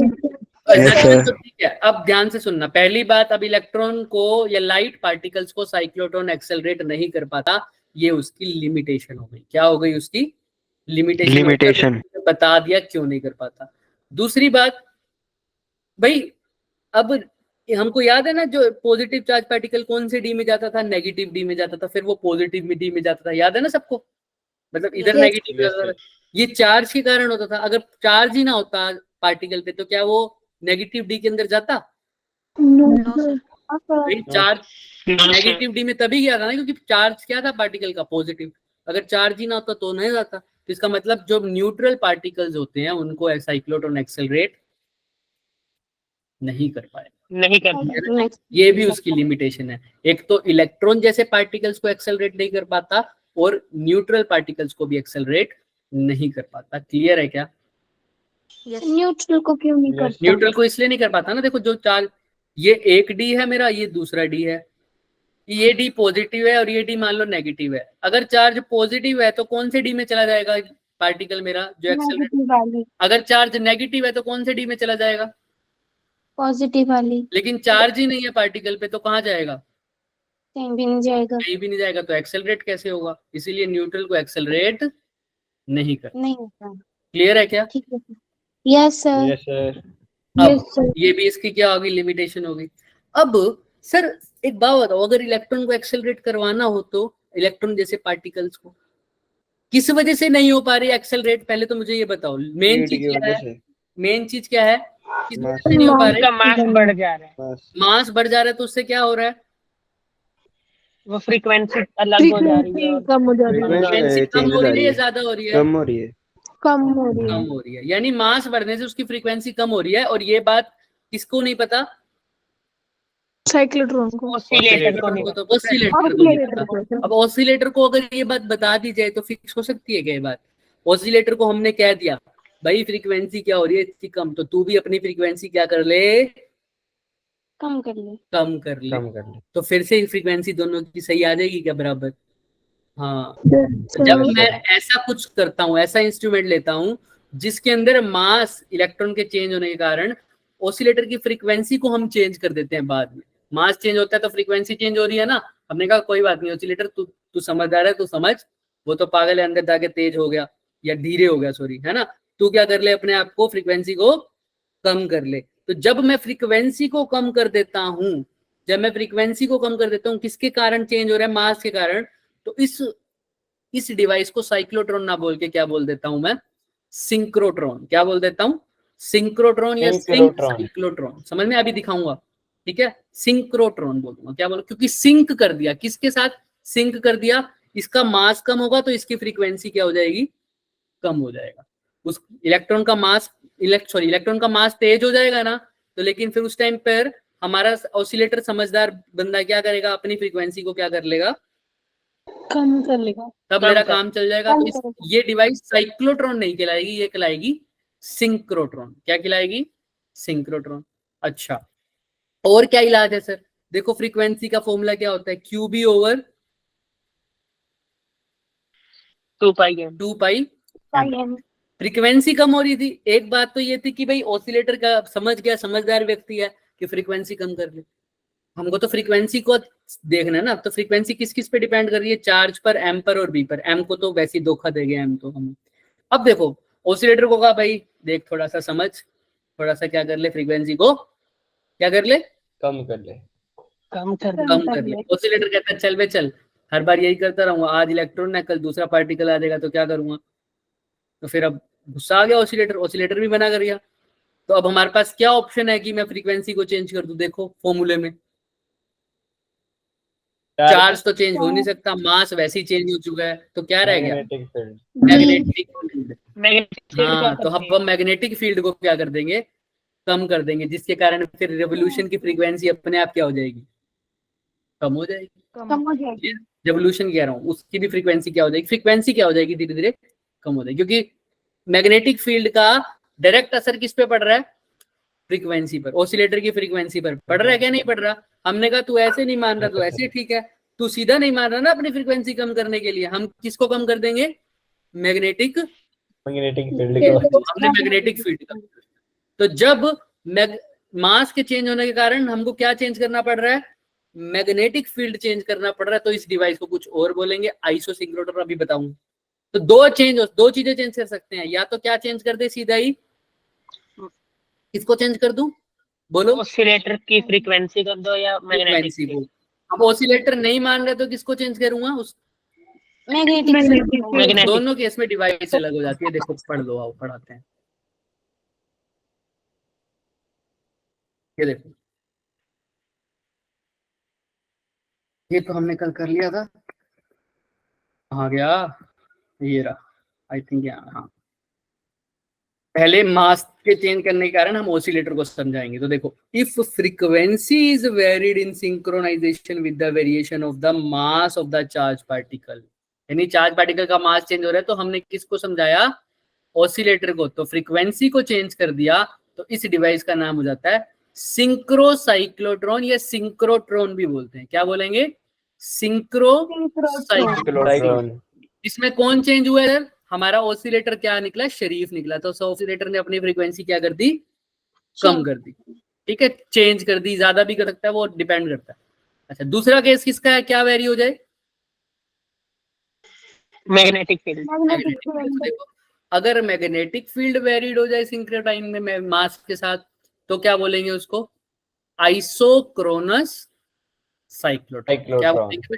एजर्शन तो ठीक है। अब ध्यान से सुनना, पहली बात, अब इलेक्ट्रॉन को या लाइट पार्टिकल्स को साइक्लोट्रॉन एक्सेलरेट नहीं कर पाता, ये उसकी लिमिटेशन हो गई। क्या हो गई उसकी? लिमिटेशन। बता दिया क्यों नहीं कर पाता। दूसरी बात भाई, अब हमको याद है ना, जो पॉजिटिव चार्ज पार्टिकल कौन से डी में जाता था? नेगेटिव डी में जाता था, फिर वो पॉजिटिव में डी में जाता था। याद है ना सबको? मतलब इधर Yes. नेगेटिव जाता था। ये चार्ज के कारण होता था। अगर चार्ज ही ना होता पार्टिकल पे तो क्या वो नेगेटिव डी के अंदर जाता? No sir. भाई चार्ज नेगेटिव डी में तभी गया था ना क्योंकि चार्ज क्या था पार्टिकल का? पॉजिटिव। अगर चार्ज ही ना होता तो नहीं जाता। तो इसका मतलब जो न्यूट्रल पार्टिकल्स होते हैं उनको साइक्लोट्रॉन एक्सेलरेट नहीं कर पाए। नहीं करता। ये भी उसकी लिमिटेशन है। एक तो इलेक्ट्रॉन जैसे पार्टिकल्स को एक्सेलरेट नहीं कर पाता और न्यूट्रल पार्टिकल्स को भी एक्सेलरेट नहीं कर पाता। क्लियर है क्या? यस। न्यूट्रल को क्यों नहीं करता? न्यूट्रल को इसलिए नहीं कर पाता ना, देखो जो चार्ज, ये एक डी है मेरा, ये दूसरा डी है, ये डी पॉजिटिव है और ये डी मान लो नेगेटिव है। अगर चार्ज पॉजिटिव है तो कौन से डी में चला जाएगा पार्टिकल मेरा जो एक्सेलरेट? नेगेटिव वाली। अगर चार्ज नेगेटिव है तो कौन से डी में चला जाएगा? पॉजिटिव वाली। लेकिन चार्ज ही नहीं है पार्टिकल पे तो कहाँ जाएगा? कहीं भी नहीं जाएगा। कहीं भी नहीं जाएगा। तो एक्सेलरेट कैसे होगा? इसीलिए न्यूट्रल को एक्सेलरेट नहीं कर। नहीं होता। क्लियर है क्या? ठीक है। Yes sir. Yes sir. अब ये भी इसकी क्या होगी? लिमिटेशन होगी। अब सर एक बात बताओ, अगर इलेक्ट्रॉन को एक्सेलरेट करवाना हो तो इलेक्ट्रॉन जैसे पार्टिकल्स को किस वजह से नहीं हो पा रही एक्सेलरेट? पहले तो मुझे ये बताओ, मेन चीज क्या है? मेन चीज क्या है? किस वजह से नहीं हो पा रही? उसका मास बढ़ जा रहा है, मास बढ़ जा रहा है तो उससे क्या हो रहा है? वो फ्रीक्वेंसी अलग हो जा रही है। कम हो जाती है। फ्रीक्वेंसी कम हो रही है या ज्यादा हो रही है? कम हो रही है। कम हो रही है। कम हो रही है। यानी मास बढ़ने से उसकी फ्रीक्वेंसी कम हो रही है। और ये बात किसको नहीं पता? साइक्लोट्रॉन को। ऑसिलेटर को नहीं। तो ऑसिलेटर को नहीं पता। अब ऑसिलेटर को अगर ये बात बता दी जाए तो फिक्स हो सकती है क्या ये बात? ऑसिलेटर को हमने कह दिया भाई फ्रीक्वेंसी क्या हो रही है इसकी कम, तो तू भी अपनी फ्रीक्वेंसी क्या कर ले, कम कर ले। कम कर ले। कम कर ले। तो फिर से फ्रीक्वेंसी दोनों की सही आ जाएगी क्या बराबर? हाँ। जब मैं ऐसा कुछ करता हूँ, ऐसा इंस्ट्रूमेंट लेता हूँ जिसके अंदर मास इलेक्ट्रॉन के चेंज होने के कारण ऑसिलेटर की फ्रीक्वेंसी को हम चेंज कर देते हैं बाद में। मास चेंज होता है तो फ्रीक्वेंसी चेंज हो रही है ना। हमने कहा कोई बात नहीं ऑसिलेटर, तू समझदार है, तू समझ, वो तो पागल है, अंदर जाके तेज हो गया या धीरे हो गया, सॉरी, है ना। तू क्या कर ले, अपने आप को फ्रीक्वेंसी को कम कर ले। तो जब मैं फ्रीक्वेंसी को कम कर देता हूं, जब मैं फ्रीक्वेंसी को कम कर देता हूं, किसके कारण चेंज हो रहा है? मास के कारण। तो इस डिवाइस को साइक्लोट्रॉन ना बोल के क्या बोल देता हूं मैं? सिंक्रोट्रॉन। क्या बोल देता हूं? सिंक्रोट्रॉन या साइक्लोट्रॉन। समझ में? अभी दिखाऊंगा, ठीक है। सिंक्रोट्रॉन बोलूंगा। क्या बोलो? क्योंकि सिंक कर दिया, किसके साथ सिंक कर दिया? इसका मास कम होगा तो इसकी फ्रीक्वेंसी क्या हो जाएगी? कम हो जाएगा। उस इलेक्ट्रॉन का मास तेज हो जाएगा ना, तो लेकिन फिर उस टाइम पर हमारा ऑसिलेटर समझदार बंदा क्या करेगा? अपनी फ्रीक्वेंसी को क्या कर लेगा? कम कर लेगा। तब मेरा काम चल जाएगा। तो ये डिवाइस साइक्लोट्रॉन नहीं कहलाएगी, ये कहलाएगी सिंक्रोट्रॉन। क्या कहलाएगी? सिंक्रोट्रॉन। अच्छा, और क्या इलाज है सर? देखो फ्रीक्वेंसी का फॉर्मूला क्या होता है? क्यूबी ओवर 2 पाई एम। 2 पाई। फ्रीक्वेंसी कम हो रही थी। एक बात तो ये थी कि भाई ऑसिलेटर का समझ गया, समझदार व्यक्ति है कि फ्रीक्वेंसी कम कर ले। हमको तो फ्रीक्वेंसी को देखना है ना। तो फ्रीक्वेंसी किस किस पे डिपेंड कर रही है? चार्ज पर, एम पर और बी पर। एम को तो वैसे ही धोखा देंगे, एम तो हम। अब देखो ऑसिलेटर को कहा भाई देख थोड़ा सा समझ, थोड़ा सा क्या कर ले, फ्रीक्वेंसी को क्या कर ले? कम कर ले। कम कर ले। ऑसिलेटर कहता है चल बे चल, हर बार यही करता रहूंगा, आज इलेक्ट्रॉन है कल दूसरा पार्टिकल आ जाएगा तो क्या करूंगा? तो फिर अब गुस्सा आ गया ऑसिलेटर भी मना कर गया। तो अब हमारे पास क्या ऑप्शन है कि मैं फ्रीक्वेंसी को चेंज कर दूं? देखो फॉर्मूले में चार्ज तो चेंज हो नहीं सकता, मास वैसे ही चेंज हो चुका है, तो क्या रह गया? Magnetic field. हाँ, तो हम मैग्नेटिक फील्ड को क्या कर देंगे? कम कर देंगे, जिसके कारण फिर रेवोल्यूशन की फ्रीक्वेंसी अपने आप क्या हो जाएगी? कम हो जाएगी। रेवोल्यूशन कह रहा हूँ, उसकी भी फ्रीक्वेंसी क्या हो जाएगी? फ्रीक्वेंसी क्या हो जाएगी? धीरे धीरे कम हो जाएगी, क्योंकि मैग्नेटिक फील्ड का डायरेक्ट असर किस पे पड़ रहा है? फ्रीक्वेंसी पर। ऑसिलेटर की फ्रीक्वेंसी पर पड़ रहा है क्या? नहीं पड़ रहा। हमने कहा तू ऐसे नहीं मान रहा, तो ऐसे ठीक है। तू सीधा नहीं मान रहा ना अपनी फ्रीक्वेंसी कम करने के लिए। हम किसको कम कर देंगे? मैग्नेटिक फील्ड को। हमने मैग्नेटिक फील्ड का। तो जब मास के चेंज होने के कारण हमको क्या चेंज करना पड़ रहा है? मैग्नेटिक फील्ड चेंज करना पड़ रहा है। तो इस डिवाइस को कुछ और बोलेंगे, आइसोसिंक्रोट्रॉन। अभी बताऊंगा। तो दो चीजें चेंज कर सकते हैं। या तो क्या चेंज कर दे सीधा ही, किसको चेंज कर दूं? बोलो। ऑसिलेटर की फ्रीक्वेंसी कर दो या मैग्नेटिक फ्रीक्वेंसी को। अब ऑसिलेटर नहीं मान रहे तो किसको चेंज करूंगा? उस मैग्नेटिक। दोनों केस में डिवाइस अलग हो जाती है। देखो पढ़ लो, आओ पढ़ाते हैं। ये देखो, ये तो हमने कल कर लिया था। कहाँ गया? ये रहा, आई थिंक यहाँ। हाँ, पहले मास के चेंज करने के कारण हम ऑसिलेटर को समझाएंगे। तो देखो, if frequency is varied in synchronization with the variation of the mass of the charge particle, यानी चार्ज पार्टिकल का मास चेंज हो रहा है, तो हमने किसको समझाया? ऑसिलेटर को। तो फ्रीक्वेंसी को चेंज कर दिया, तो इस डिवाइस का नाम हो जाता है सिंक्रोसाइक्लोट्रॉन या सिंक्रोट्रॉन भी बोलते हैं। क्या बोलेंगे? सिंक्रोसाइक्लोट्रॉन। इसमें कौन चेंज हुआ है? हमारा ऑसिलेटर क्या निकला? शरीफ निकला। तो ऑसिलेटर ने अपनी फ्रीक्वेंसी क्या कर दी? कम कर दी। ठीक है, चेंज कर दी, ज्यादा भी कर सकता है, वो डिपेंड करता है। अच्छा, दूसरा केस किसका है? क्या वेरी हो जाए? Magnetic field. देखो, अगर मैग्नेटिक फील्ड वेरिड हो जाए सिंक्रोटाइन में मास के साथ, तो क्या बोलेंगे उसको? Isochronous cyclotron. क्या बोलेंगे?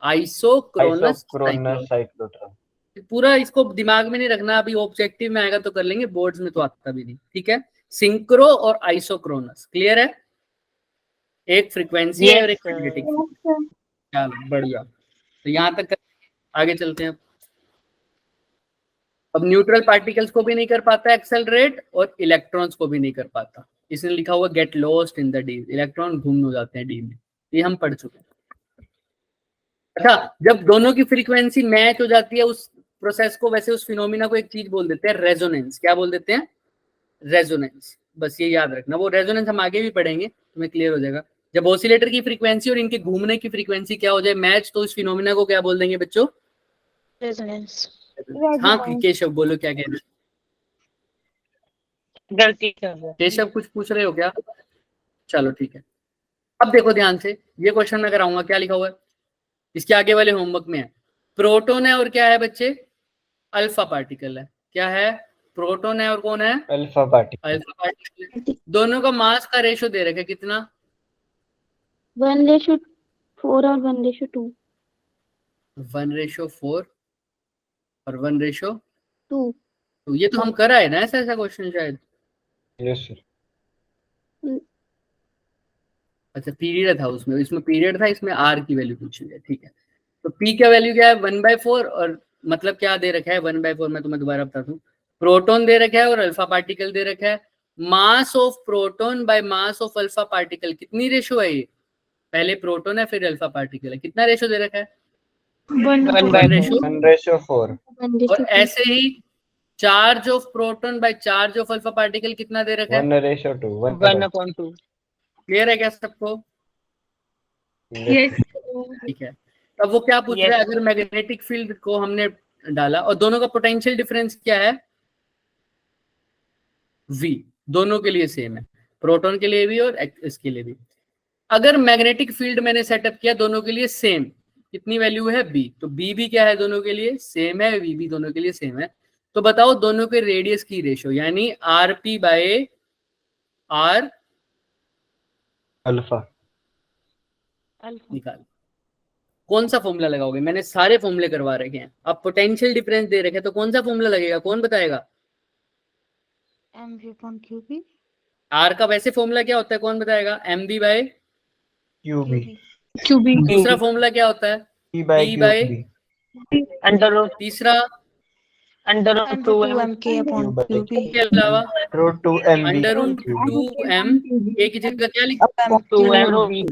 Isochronous cyclotron. पूरा इसको दिमाग में नहीं रखना, अभी ऑब्जेक्टिव में आएगा तो कर लेंगे, बोर्ड्स में तो आता भी नहीं। ठीक है, सिंक्रो और आइसोक्रोनस क्लियर है? एक फ्रीक्वेंसी है और एक मैग्नेटिक। चलो बढ़िया, तो यहाँ तक आगे चलते हैं। अब न्यूट्रल पार्टिकल्स को भी नहीं कर पाता एक्सेलरेट, और इलेक्ट्रॉन्स को भी नहीं कर पाता। इसने लिखा हुआ get lost in the D, electron घूम हो जाते हैं डी में, ये हम पढ़ चुके हैं। अच्छा, जब दोनों की फ्रीक्वेंसी मैच हो जाती है उस प्रोसेस को, वैसे उस फिनोमिना को एक चीज बोल देते हैं रेजोनेंस। क्या बोल देते हैं? रेजोनेंस। बस ये याद रखना, वो रेजोनेंस हम आगे भी पढ़ेंगे, तुम्हें क्लियर हो जाएगा। जब ऑसिलेटर की फ्रीक्वेंसी और इनके घूमने की फ्रीक्वेंसी क्या हो जाए मैच, तो इस फिनोमिना को क्या बोल देंगे बच्चों? रेजोनेंस। हाँ केशव बोलो क्या कह रहे हो? गलती कर रहा है। केशव कुछ पूछ रहे हो क्या? चलो ठीक है। अब देखो ध्यान से, ये क्वेश्चन मैं कराऊंगा, क्या लिखा हुआ है इसके आगे वाले होमवर्क में है। प्रोटॉन है और क्या है बच्चे? अल्फा पार्टिकल है। क्या है? प्रोटॉन है और कौन है? Alpha particle. Alpha particle. दोनों का मास का रेशो दे रखा है कितना? 1:4 और 1:2। 1:4 और 1:2। 2। तो ये तो हम करा है ना ऐसा क्वेश्चन शायद। Yes sir. अच्छा पीरियड था उसमें, इसमें पीरियड था, इसमें आर की वैल्यू पूछी है। ठीक है, तो पी का वैल्यू क्या है? 1/4 और मतलब क्या दे रखा है? 1/4 मैं तुम्हें दोबारा बता दूं, प्रोटॉन दे रखा है और अल्फा पार्टिकल दे रखा है। Mass of proton by mass of alpha particle कितनी रेशो है ये? पहले प्रोटॉन है फिर अल्फा पार्टिकल है, कितना रेशो दे रखा है? 1/4। 1/4। और ऐसे ही charge of proton by charge of alpha particle कितना दे रखा है? 1/2। 1/2। क्लियर है क्या सबको? यस। ठीक है। अब वो क्या पूछ रहा है, अगर मैग्नेटिक फील्ड को हमने डाला और दोनों का पोटेंशियल डिफरेंस क्या है? V। दोनों के लिए सेम है, प्रोटॉन के लिए भी और इसके लिए भी। अगर मैग्नेटिक फील्ड मैंने सेटअप किया दोनों के लिए सेम, कितनी वैल्यू है? B। तो B भी क्या है? दोनों के लिए सेम है, V भी दोनों के लिए सेम है। तो बताओ दोनों के रेडियस की रेशो, यानी RP बाय R अल्फा। निकाल। कौन सा फॉर्मूला लगाओगे? मैंने सारे फॉर्मूले करवा रखे हैं। अब पोटेंशियल डिफरेंस दे रखे हैं तो कौन सा फॉर्मूला लगेगा? कौन बताएगा? mv/qp। आर का वैसे फॉर्मूला क्या होता है? कौन बताएगा? mv by QB. क्यूबी। दूसरा फॉर्मूला क्या होता है? P by P by QB. Under root तीसरा mv/2mk/qp। के अलावा root 2 mv under root QB. 2m के की जगह क्या लिख? 2m V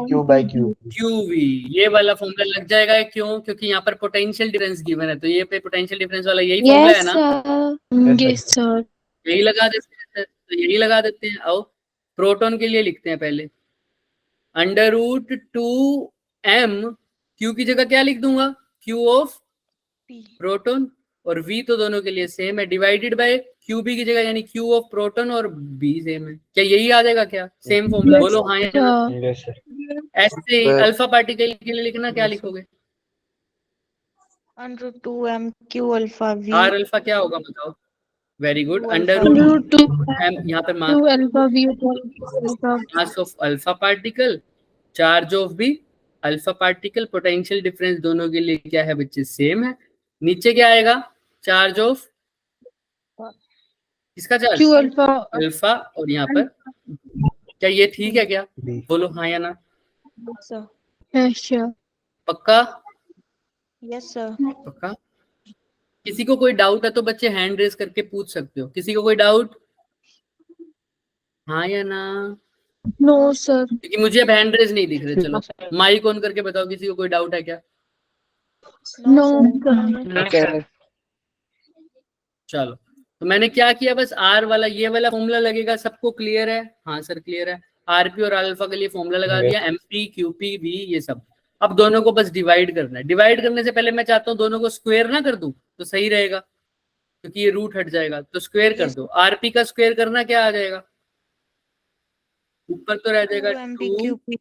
Q by Q. QV। ये वाला फॉर्मूला लग जाएगा। क्यों? क्योंकि यहाँ पर पोटेंशियल डिफरेंस गिवन है, तो ये पे पोटेंशियल डिफरेंस वाला यही फॉर्मूला है ना? Yes sir. यही लगा देते हैं, तो यही लगा देते हैं। आओ प्रोटॉन के लिए लिखते हैं पहले, अंडर रूट 2m, Q की जगह क्या लिख दूंगा? Q ऑफ प्रोटॉन, और V तो दोनों के लिए सेम है, डिवाइडेड बाय QB की जगह, यानी Q ऑफ प्रोटॉन और B सेम है। क्या यही आ जाएगा? क्या सेम फॉर्मूला? बोलो हाँ या ना। Yes sir. ऐसे ही अल्फा पार्टिकल के लिए लिखना, क्या लिखोगे? √2mq alpha v। R alpha क्या होगा बताओ? Very good, under root 2 m, यहाँ पर mass 2 alpha v alpha. Mass of alpha particle, charge of B alpha particle, potential difference दोनों के लिए क्या है बच्चे? सेम है। नीचे क्या आएगा? चार्ज ऑफ किसका चार्ज? Q alpha. अल्फा। और यहाँ पर क्या ये ठीक है क्या? बी। बोलो हाँ या ना। अच्छा। पक्का? Yes sir. पक्का। किसी को कोई डाउट है तो बच्चे हैंड रेज करके पूछ सकते हो। किसी को कोई डाउट? हाँ या ना? No sir. क्योंकि मुझे अब हैंड रेज नहीं दिख रहे। चलो माइक ऑन करके बताओ, किसी को कोई डाउट है क्या? No sir. चलो, तो मैंने क्या किया, बस आर वाला ये वाला फॉर्मूला लगेगा। सबको क्लियर है? हाँ सर क्लियर है। आरपी और अल्फा के लिए फॉर्मूला लगा दिया, एमपी क्यूपी वी ये सब। अब दोनों को बस डिवाइड करना है। डिवाइड करने से पहले मैं चाहता हूँ दोनों को स्क्वायर ना कर दूं तो सही रहेगा, क्योंकि ये रूट हट जाएगा। तो स्क्वायर कर दो। आरपी का स्क्वायर करना क्या आ जाएगा? ऊपर तो रह जाएगा 2mp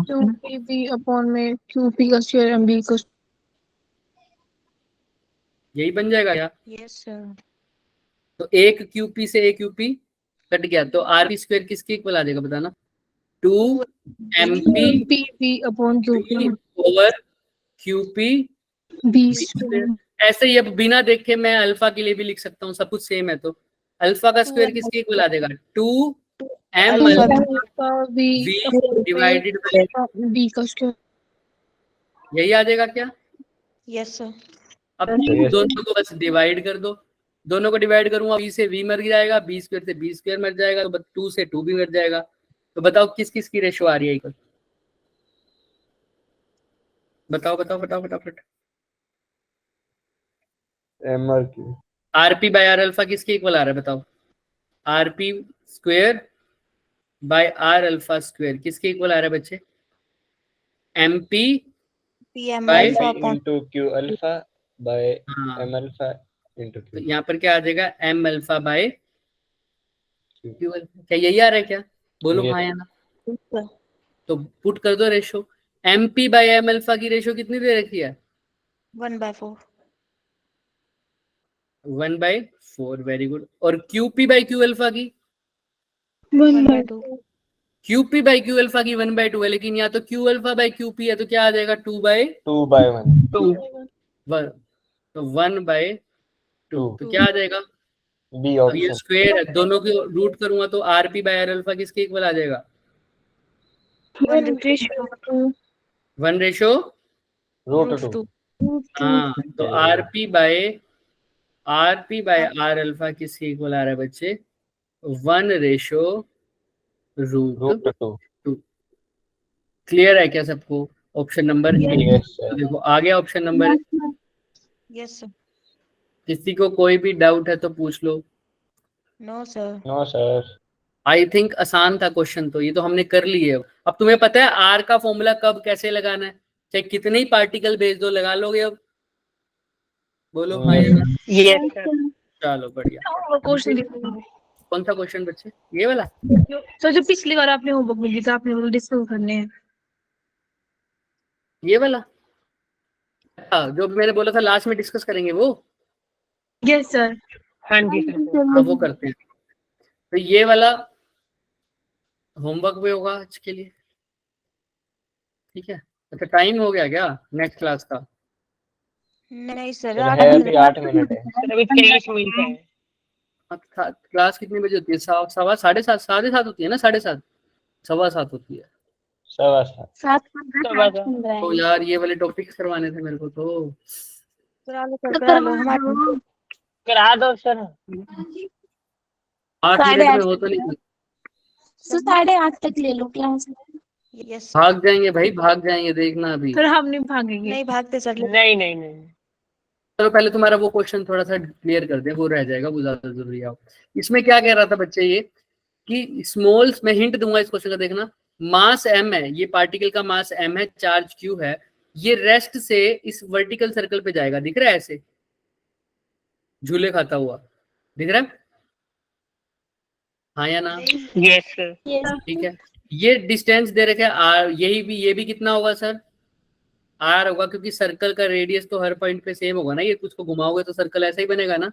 qpv अपॉन में qp का स्क्वायर mb का। यही बन जाएगा क्या? Yes sir. तो एक क्यूपी से एक क्यूपी कट गया, तो आरपी स्क्वायर किसके इक्वल आ जाएगा बताना? 2mp pv upon qp over QP b square. ऐसे ही अब बिना देखे मैं अल्फा के लिए भी लिख सकता हूँ, सब कुछ सेम है। तो अल्फा का स्क्वायर किसके इक्वल आ जाएगा? 2m alpha v divided by b का स्क्वायर। यही आ जाएगा क्या? Yes sir. अब दोनों को बस डिवाइड कर दो। दोनों को डिवाइड करूंगा, बी से वी मर जाएगा, बी स्क्वायर से बी स्क्वायर मर जाएगा, तो 2 से 2 भी मर जाएगा। तो बताओ किस किस की रेशो आ रही है इक्वल? बताओ बताओ बताओ फटाफट। एम और Q. RP by R alpha किसके इक्वल आ रहा है बताओ? RP square by R alpha square किसके इक्वल आ रहा है बच्चे? MP PM by alpha upon into Q alpha by हाँ, एम अल्फा इंटू तो क्यू। यहाँ पर क्या आ जाएगा? M alpha by Q alpha. क्या यही आ रहा है क्या? बोलो Yes. हाँ या ना। तो पुट कर दो ratio. MP by M alpha की रेशो कितनी दे रखी है? 1/4 1/4। Very good. और क्यूपी बाय क्यू अल्फा की? 1/2 क्यूपी बाय क्यू अल्फा की 1/2 है, लेकिन यहाँ तो क्यू अल्फा बाय क्यूपी है, तो क्या आ जाएगा? 2/1। 2/1 तो 1/2। Two. तो क्या आ जाएगा? बी अब ये ऑप्शन। स्क्वायर है, दोनों की रूट करूंगा तो आरपी बाय आर अल्फा किसके इक्वल आ जाएगा? 1/2 1/2। रूट 2। हाँ, तो आरपी बाय आर अल्फा किसके इक्वल आ रहा है बच्चे? 1/√2। रूट 2। क्लियर है क्या सबको? Option number A. Yes sir. देखो आ गया option number A. Yes sir किसी को कोई भी डाउट है तो पूछ लो। No sir no sir. I think आसान था क्वेश्चन, तो ये तो हमने कर लिए। अब तुम्हें पता है आर का फॉर्मूला कब कैसे लगाना है, चाहे कितने ही पार्टिकल भेज दो, लगा लोगे अब? बोलो हाँ या ना। Yes sir. चलो बढ़िया। क्वेश्चन दिखाओ कौन सा क्वेश्चन बच्चे? ये वाला? सर, जो पिछली बार आपने होमवर्क में दिया था, आपने वो डिस्कस करने हैं। ये वाला? जो मैंने बोला था लास्ट में डिस्कस करेंगे वो? Yes sir. हाँ जी सर। हाँ वो करते हैं। तो ये वाला होमवर्क भी होगा आज के लिए, ठीक है? अच्छा टाइम हो गया क्या नेक्स्ट क्लास का? नहीं सर सर 8 है मिनट अभी 8 मिनट है। सर अभी 23 मिनट है। क्लास कितने बजे होती है? 7:30 होती है ना? 7:30 7:15 होती है। 7:15। 7:15 तो यार ये वाले टॉपिक्स करवाने थे मेरे को तो। करा लो सर करा लो हमारे करा दो सर। 8 मिनट में हो तो नहीं? सर 8:30 तक ले लो क्लास। यस भाग जाएंगे भाई, भाग जाएंगे, देखना अभी। सर हम नहीं भागेंगे। नहीं भागते सर नहीं नहीं नहीं। चलो पहले तुम्हारा वो क्वेश्चन थोड़ा सा क्लियर कर दे, वो रह जाएगा, वो ज्यादा जरूरी है। इसमें क्या कह रहा था बच्चे ये कि स्मॉल्स, मैं हिंट दूंगा इस क्वेश्चन का, देखना। मास m है, ये पार्टिकल का मास m है, चार्ज q है, ये रेस्ट से इस वर्टिकल सर्कल पे जाएगा, दिख रहा है ऐसे झूले खाता हुआ, दिख रहा है हाँ या ना? Yes sir. ठीक है, ये डिस्टेंस दे रखे r, ये भी कितना होगा सर? r होगा, क्योंकि सर्कल का रेडियस तो हर पॉइंट पे सेम होगा ना, ये कुछ को घुमाओगे तो सर्कल ऐसा ही बनेगा ना।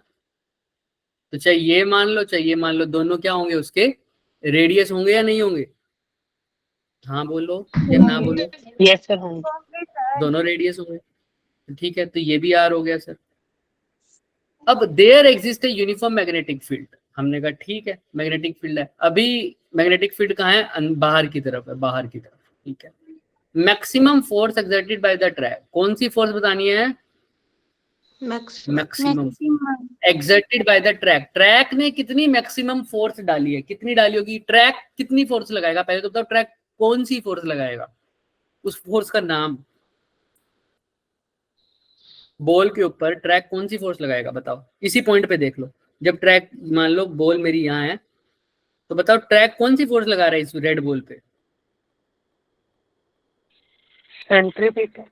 तो चाहे ये मान लो चाहे ये मान लो, दोनों क्या होंगे? उसके रेडियस होंगे या नहीं होंगे? हाँ बोलो या ना बोलो? यस सर हूँ। दोनों रेडियस होंगे, ठीक है। तो ये भी आर हो गया सर। अब there exist a uniform magnetic field, हमने कहा ठीक है मैग्नेटिक फील्ड है। अभी मैग्नेटिक फील्ड कहाँ है? बाहर की तरफ है, बाहर की तरफ, ठीक है। Maximum force exerted by the track, कौन सी फोर्स बतानी है? Maximum exerted by the track. Track ने कितनी मैक्सिमम फोर्स डाली है? कितनी डाली होगी? ट्रैक कितनी फोर्स लगाएगा? पहले तो बताओ ट्रैक कौन सी फोर्स लगाएगा, उस फोर्स का नाम। बॉल के ऊपर ट्रैक कौन सी फोर्स लगाएगा बताओ? इसी पॉइंट पे देख लो, जब ट्रैक, मान लो बॉल मेरी यहाँ है, तो बताओ ट्रैक कौन सी फोर्स लगा रहा है इस रेड बॉल पे? सेंट्रीपिटल।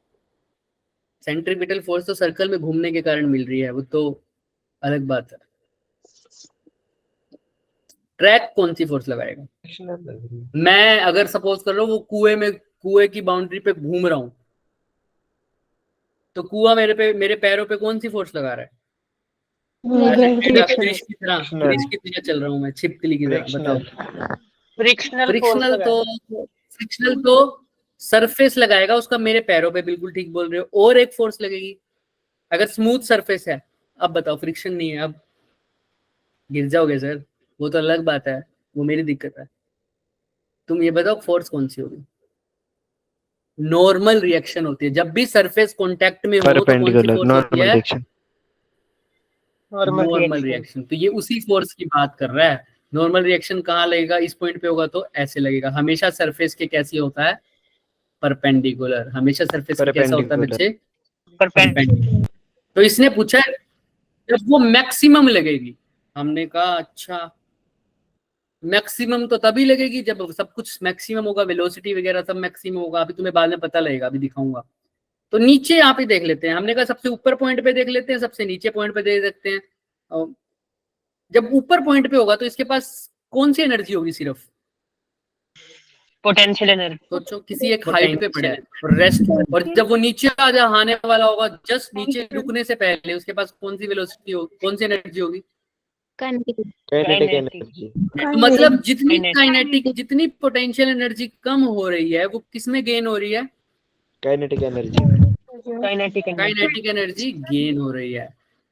सेंट्रीपिटल फोर्स तो सर्कल में घूमने के कारण मिल रही है, वो तो अलग बात है। ट्रैक कौन सी फोर्स लगाएगा? मैं अगर सपोज कर लो वो कुएं की बाउंड्री पे घूम रहा हूं, तो कुआं मेरे पैरों पे कौन सी फोर्स लगा रहा है? फिश की तरह चल रहा हूं मैं, छिपकली की तरह, बताओ। फ्रिक्शनल तो सरफेस लगाएगा उसका, मेरे पैरों पे, बिल्कुल ठीक बोल रहे हो। और एक फोर्स लगेगी अगर स्मूथ सरफेस है, अब बताओ फ्रिक्शन नहीं है, अब गिर जाओगे सर, वो तो अलग बात है, वो मेरी दिक्कत है। तुम ये बताओ फोर्स कौन सी होगी? नॉर्मल रिएक्शन होती है जब भी सरफेस कांटेक्ट में हो, तो कौन सी फोर्स होती है? Normal reaction. तो ये उसी फोर्स की बात कर रहा है। नॉर्मल रिएक्शन कहाँ लगेगा, इस पॉइंट पे होगा तो ऐसे लगेगा। हमेशा सरफेस के कैसे होता है, परपेंडिकुलर। हमेशा सरफेस के कैसा होता है बच्चे, परपेंडिकुलर। तो इसने पूछा है जब वो मैक्सिमम लगेगी। हमने कहा अच्छा, मैक्सिमम तो तभी लगेगी जब सब कुछ मैक्सिमम होगा, वेलोसिटी वगैरह सब मैक्सिमम होगा। अभी तुम्हें बाद में पता लगेगा, अभी दिखाऊंगा। तो नीचे यहाँ पे देख लेते हैं। हमने कहा सबसे ऊपर पॉइंट पे देख लेते हैं, सबसे नीचे पॉइंट पे देख सकते हैं। और जब ऊपर पॉइंट पे होगा तो इसके पास कौन सी एनर्जी होगी, सिर्फ पोटेंशियल एनर्जी। सोचो किसी एक हाइट पे पड़ा है और रेस्ट, और जब वो नीचे आने वाला होगा, जस्ट नीचे रुकने से पहले उसके पास कौन सी वेलोसिटी होगी, कौन सी एनर्जी होगी, काइनेटिक एनर्जी। तो मतलब जितनी काइनेटिक, जितनी पोटेंशियल एनर्जी कम हो रही है वो किसमें गेन हो रही है, kinetic energy. Kinetic energy gain हो रही है।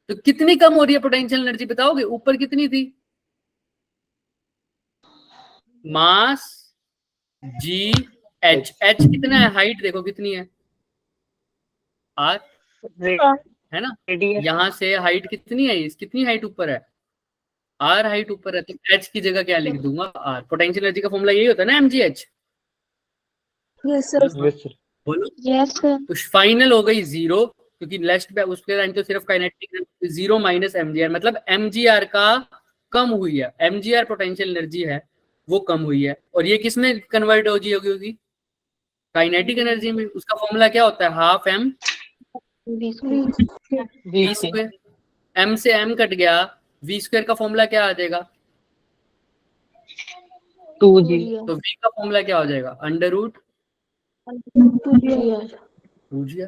तो कितनी कम हो रही है पोटेंशियल एनर्जी, बताओगे? ऊपर कितनी थी, मास जी एच, एच कितना है, हाइट देखो कितनी है, आर, है ना। यहाँ से हाइट कितनी है, कितनी हाइट ऊपर है, आर हाइट ऊपर है। तो एच की जगह क्या लिख दूंगा, आर। पोटेंशियल एनर्जी का फॉर्मूला यही होता है ना, mgh। Yes sir. बोलो। Yes sir. तो फाइनल हो गई 0, क्योंकि लेफ्ट पे उसके लाइन तो सिर्फ काइनेटिक 0 माइनस mgr, मतलब mgr का कम हुई है। mgr पोटेंशियल एनर्जी है वो कम हुई है, और ये किसमें कन्वर्ट होगी, काइनेटिक एनर्जी में। उसका फॉर्मूला क्या होता है, half M V square. M से एम कट गया, वी स्क्वायर का फॉर्मूला क्या आ जाएगा, 2g। तो वी का फॉर्मूला क्या हो जाएगा, अंडर रूट 2g।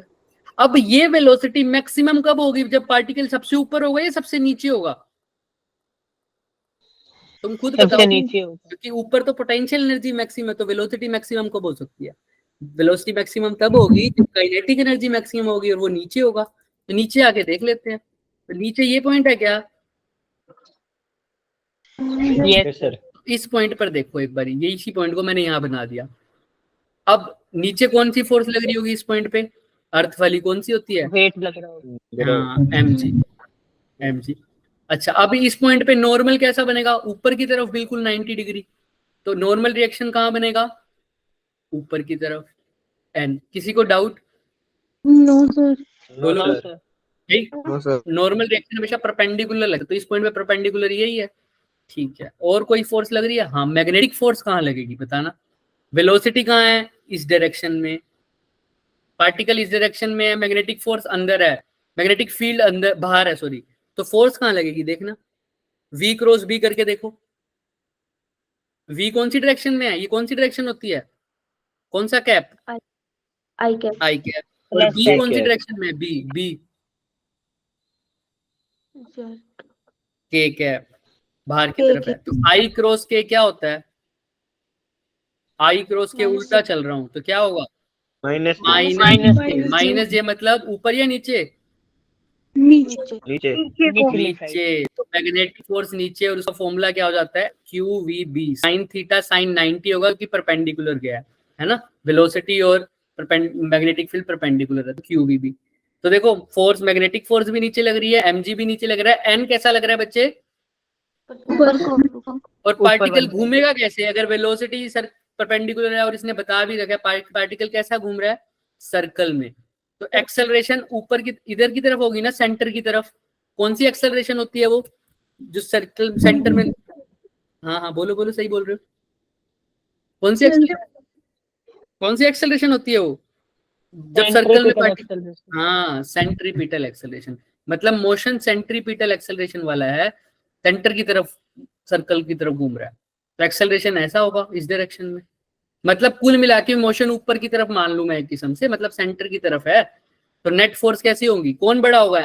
अब ये वेलोसिटी मैक्सिमम कब होगी, जब पार्टिकल सबसे ऊपर होगा या सबसे नीचे होगा, तुम खुद बताओ। सबसे नीचे होगा, क्योंकि ऊपर तो पोटेंशियल एनर्जी मैक्सिमम है, तो वेलोसिटी मैक्सिमम कब हो सकती है, वेलोसिटी मैक्सिमम तब होगी जब काइनेटिक एनर्जी मैक्सिमम होगी, और वो नीचे होगा। तो नीचे आके देख लेते हैं। तो नीचे ये पॉइंट है क्या, यस सर। इस पॉइंट पर देखो एक बार, ये इसी पॉइंट को मैंने यहाँ बना दिया। अब नीचे कौन सी फोर्स लग रही होगी इस पॉइंट पे, अर्थ वाली कौन सी होती है, वेट लग रहा होगा, हाँ mg। अच्छा, अभी इस पॉइंट पे नॉर्मल कैसा बनेगा, ऊपर की तरफ बिल्कुल 90 डिग्री। तो नॉर्मल रिएक्शन कहाँ बनेगा, ऊपर की तरफ, एन। किसी को डाउट, नो सर। बोलो नो सर। ठीक। नॉर्मल रिएक्शन हमेशा परपेंडिकुलर लगता है, तो इस पॉइंट पे परपेंडिकुलर यही है, ठीक है। और कोई फोर्स लग रही है, हाँ मैग्नेटिक फोर्स कहाँ लगेगी बताना। वेलोसिटी कहाँ है, इस डायरेक्शन में, पार्टिकल इस डायरेक्शन में है, मैग्नेटिक फोर्स अंदर है, मैग्नेटिक फील्ड अंदर बाहर है, सॉरी। तो फोर्स कहाँ लगेगी देखना, v क्रॉस b करके देखो, v कौन सी डायरेक्शन में है, ये कौन सी डायरेक्शन होती है, कौन सा कैप, आई कैप। आई कैप। और Left b side कौन सी cap। डायरेक्शन में है, b k कैप, बाहर की तरफ है। तो i क्रॉस k क्या होता है, i क्रॉस के उल्टा चल रहा हूं तो क्या होगा, माइनस माइनस जे, मतलब ऊपर या नीचे, नीचे। नीचे। नीचे। तो मैग्नेटिक फोर्स नीचे, और उसका फॉर्मूला क्या हो जाता है, QVB। साइन थीटा साइन 90 होगा क्योंकि परपेंडिकुलर गया है ना, वेलोसिटी और मैग्नेटिक फील्ड परपेंडिकुलर है, तो QVB। तो देखो फोर्स, मैग्नेटिक फोर्स भी नीचे लग रही है, mg भी नीचे लग रहा है, n कैसा लग रहा है बच्चे, और पार्टिकल घूमेगा कैसे, अगर वेलोसिटी सर परपेंडिकुलर है और इसने बता भी रखा है पार्टिकल कैसा घूम रहा है, सर्कल में। तो एक्सेलरेशन ऊपर की इधर की तरफ होगी ना, सेंटर की तरफ। कौन सी एक्सेलरेशन होती है वो, जो सर्कल सेंटर में, हाँ हाँ बोलो बोलो, सही बोल रहे हो, कौन सी एक्सेलरेशन होती है वो, जब सर्कल में पार्टिकल, हाँ सेंट्रीपिटल एक्सेलरेशन, मतलब मोशन सेंट्रीपिटल एक्सेलरेशन वाला है, सेंटर की तरफ, सर्कल की तरफ घूम रहा है, तो एक्सेलरेशन ऐसा होगा इस डायरेक्शन में। मतलब कुल मिला के मोशन ऊपर की तरफ मान लू मैं एक किस्म से, मतलब सेंटर की तरफ है। तो नेट फोर्स कैसी होगी, कौन बड़ा होगा,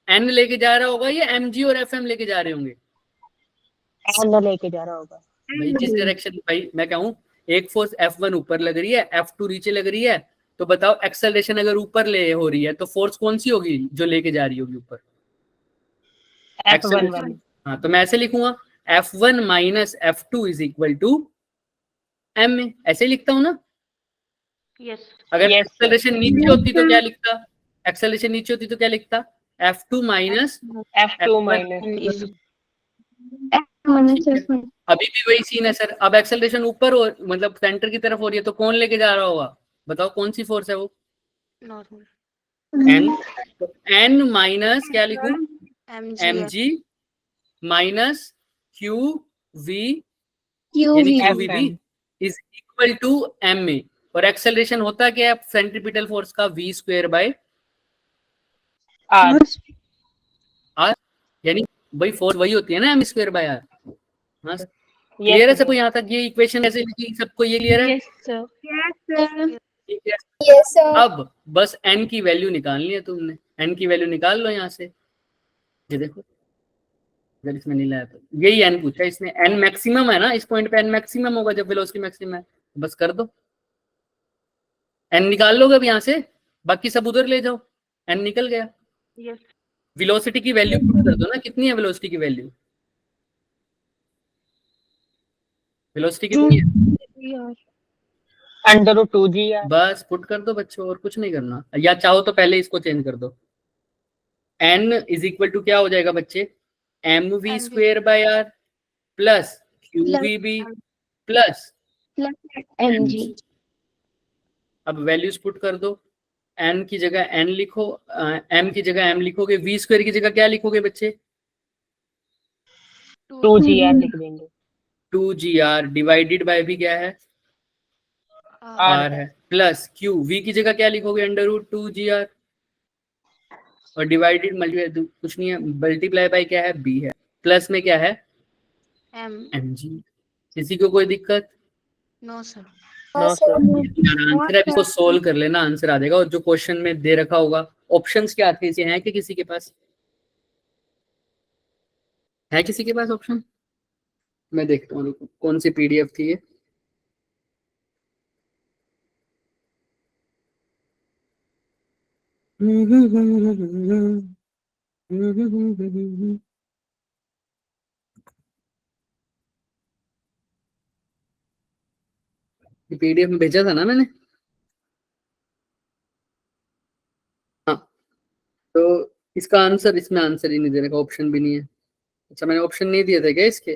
एन लेके जा रहा होगा या mg और fm लेके जा रहे होंगे, एन लेके जा रहा होगा भाई जिस डायरेक्शन, भाई मैं कहूँ एक फोर्स F1 ऊपर लग रही है, F2 नीचे लग रही है, तो बताओ एक्सेलरेशन अगर ऊपर ले हो रही है तो फोर्स कौन सी होगी जो लेके जा रही होगी ऊपर, F1 वाली। हाँ तो मैं ऐसे लिखूंगा F1 minus F2 is equal to m, ऐसे लिखता हूँ ना। यस। अगर Yes, एक्सेलरेशन नीचे होती तो क्या लिखता, एक्सेलरेशन नीचे होती तो क्या लिखता, F2 माइनस F2 माइनस अभी भी वही सीन है सर। अब एक्सेलरेशन ऊपर हो, मतलब सेंटर की तरफ हो रही है, तो कौन लेके जा रहा होगा? बताओ कौन सी फोर्स है वो? Normal N. तो एन माइनस क्या लिखूं? mg mg minus Q V Q यानी V Q V B FM is equal to M A. और एक्सेलरेशन होता क्या है सेंट्रीपिटल फोर्स का? v square by R R, यानी वही फोर्स वही होती है ना एम स्क्वायर बाय आर। हाँ Yes, क्लियर है sir. सबको? यहाँ तक ये इक्वेशन ऐसे लिखी, सबको ये क्लियर है? Yes, sir. ठीक है। यस सर अब बस n की वैल्यू निकालनी है तुमने। n की वैल्यू निकाल लो यहाँ से। ये देखो अगर इसमें नहीं लाया तो यही n पूछा इसने। n मैक्सिमम है ना, इस पॉइंट पे n मैक्सिमम होगा जब वेलोसिटी मैक्सिमम है। बस कर दो, n निकाल लोगे अब यहाँ से, बाकी सब उधर ले जाओ। n निकल गया। Yes. वेलोसिटी की वैल्यू पुट कर दो ना, कितनी है वेलोसिटी की वैल्यू? वेलोसिटी कितनी है? Under root 2G R. बस पुट कर दो बच्चों, और कुछ नहीं करना। या चाहो तो पहले इसको चेंज कर दो। n इज इक्वल टू क्या हो जाएगा बच्चे? M V square by R plus Q V B plus mg अब वैल्यूज पुट कर दो। n की जगह n लिखो, m की जगह m लिखोगे, v स्क्वायर की जगह क्या लिखोगे बच्चे? 2GR लिख देंगे. 2gr डिवाइडेड बाय भी क्या है? R r है प्लस q, v की जगह क्या लिखोगे? अंडर रूट 2gr और डिवाइडेड मल्टीप्लाई कुछ नहीं है, मल्टीप्लाई बाय क्या है? b है प्लस में क्या है? m mg। किसी को कोई दिक्कत? No sir No, sir. Answer है, इसको सोल्व कर लेना, आंसर आ जाएगा। और जो क्वेश्चन में दे रखा होगा ऑप्शंस क्या थे, इसे हैं कि किसी के पास है? किसी के पास ऑप्शन? मैं देखता हूँ रुको, कौन सी पीडीएफ थी ये? ये पीडीएफ में भेजा था ना मैंने? हाँ, तो इसका आंसर, इसमें आंसर ही नहीं दे रखा, ऑप्शन भी नहीं है। अच्छा मैंने ऑप्शन नहीं दिए थे क्या इसके?